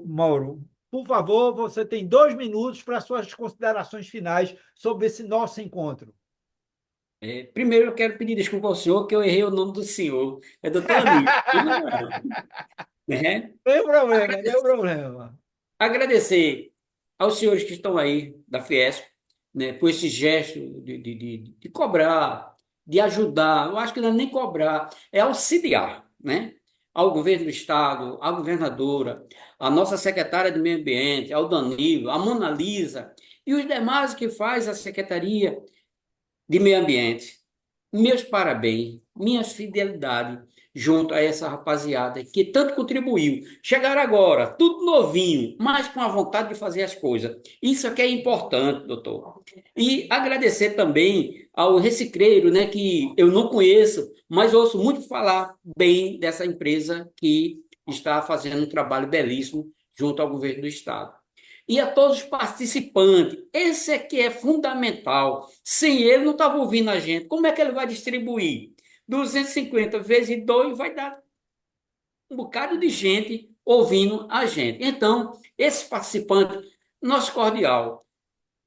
Mauro, por favor, você tem 2 minutos para suas considerações finais sobre esse nosso encontro. Primeiro, eu quero pedir desculpa ao senhor, que eu errei o nome do senhor. É doutor Anísio. Né? Tem problema, tem problema. Agradecer aos senhores que estão aí da Fiesp, né, por esse gesto de cobrar, de ajudar. Eu acho que não é nem cobrar, é auxiliar, né? Ao governo do Estado, à governadora, à nossa secretária de Meio Ambiente, ao Danilo, à Mona Lisa e os demais que faz a Secretaria de Meio Ambiente. Meus parabéns. minha fidelidade junto a essa rapaziada que tanto contribuiu. Chegaram agora, tudo novinho, mas com a vontade de fazer as coisas. Isso aqui é importante, doutor. E agradecer também ao Recicreiro, né, que eu não conheço, mas ouço muito falar bem dessa empresa que está fazendo um trabalho belíssimo junto ao governo do Estado. E a todos os participantes, esse aqui é fundamental. Sem ele, não estava ouvindo a gente. Como é que ele vai distribuir? 250 vezes 2 vai dar um bocado de gente ouvindo a gente. Então, esses participantes, nosso cordial,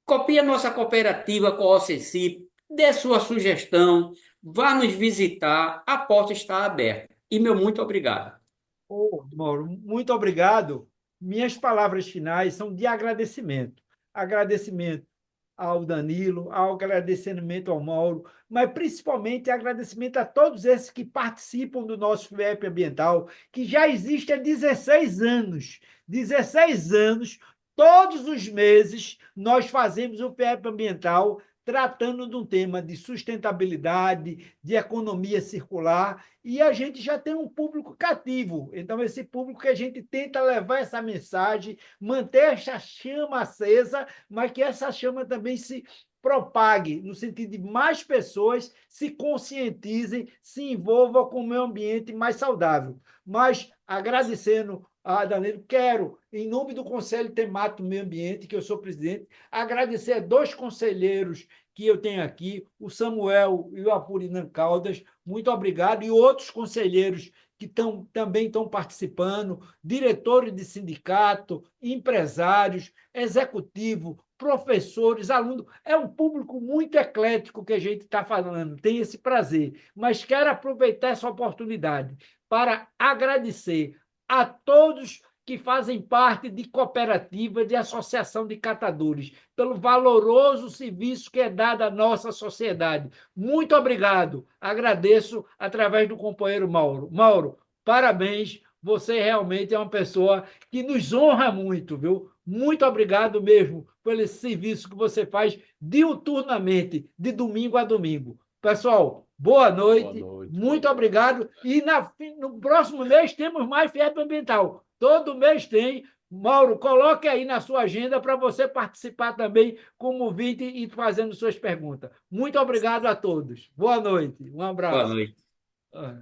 copie a nossa cooperativa com a OCECIP, dê sua sugestão, vá nos visitar, a porta está aberta. E meu muito obrigado. Ô, Mauro, muito obrigado. Minhas palavras finais são de agradecimento. Agradecimento ao Danilo, ao agradecimento ao Mauro, mas principalmente agradecimento a todos esses que participam do nosso FIEP ambiental, que já existe há 16 anos. 16 anos, todos os meses, nós fazemos o FIEP ambiental tratando de um tema de sustentabilidade, de economia circular, e a gente já tem um público cativo. Então, esse público que a gente tenta levar essa mensagem, manter essa chama acesa, mas que essa chama também se propague, no sentido de mais pessoas se conscientizem, se envolvam com o meio ambiente mais saudável. Mas, agradecendo a Danilo, quero, em nome do Conselho Temático do Meio Ambiente, que eu sou presidente, agradecer a dois conselheiros que eu tenho aqui, o Samuel e o Apurinan Caldas, muito obrigado, e outros conselheiros que também estão participando, diretores de sindicato, empresários, executivo, professores, alunos. É um público muito eclético que a gente está falando, tem esse prazer, mas quero aproveitar essa oportunidade para agradecer a todos que fazem parte de cooperativa, de associação de catadores, pelo valoroso serviço que é dado à nossa sociedade. Muito obrigado. Agradeço através do companheiro Mauro. Mauro, parabéns. Você realmente é uma pessoa que nos honra muito, viu? Muito obrigado mesmo pelo serviço que você faz diuturnamente, de domingo a domingo. Pessoal, boa noite. Boa noite. Muito obrigado. E no próximo mês temos mais FIEP ambiental. Todo mês tem. Mauro, coloque aí na sua agenda para você participar também como ouvinte e fazendo suas perguntas. Muito obrigado a todos. Boa noite. Um Boa abraço. noite. Ah.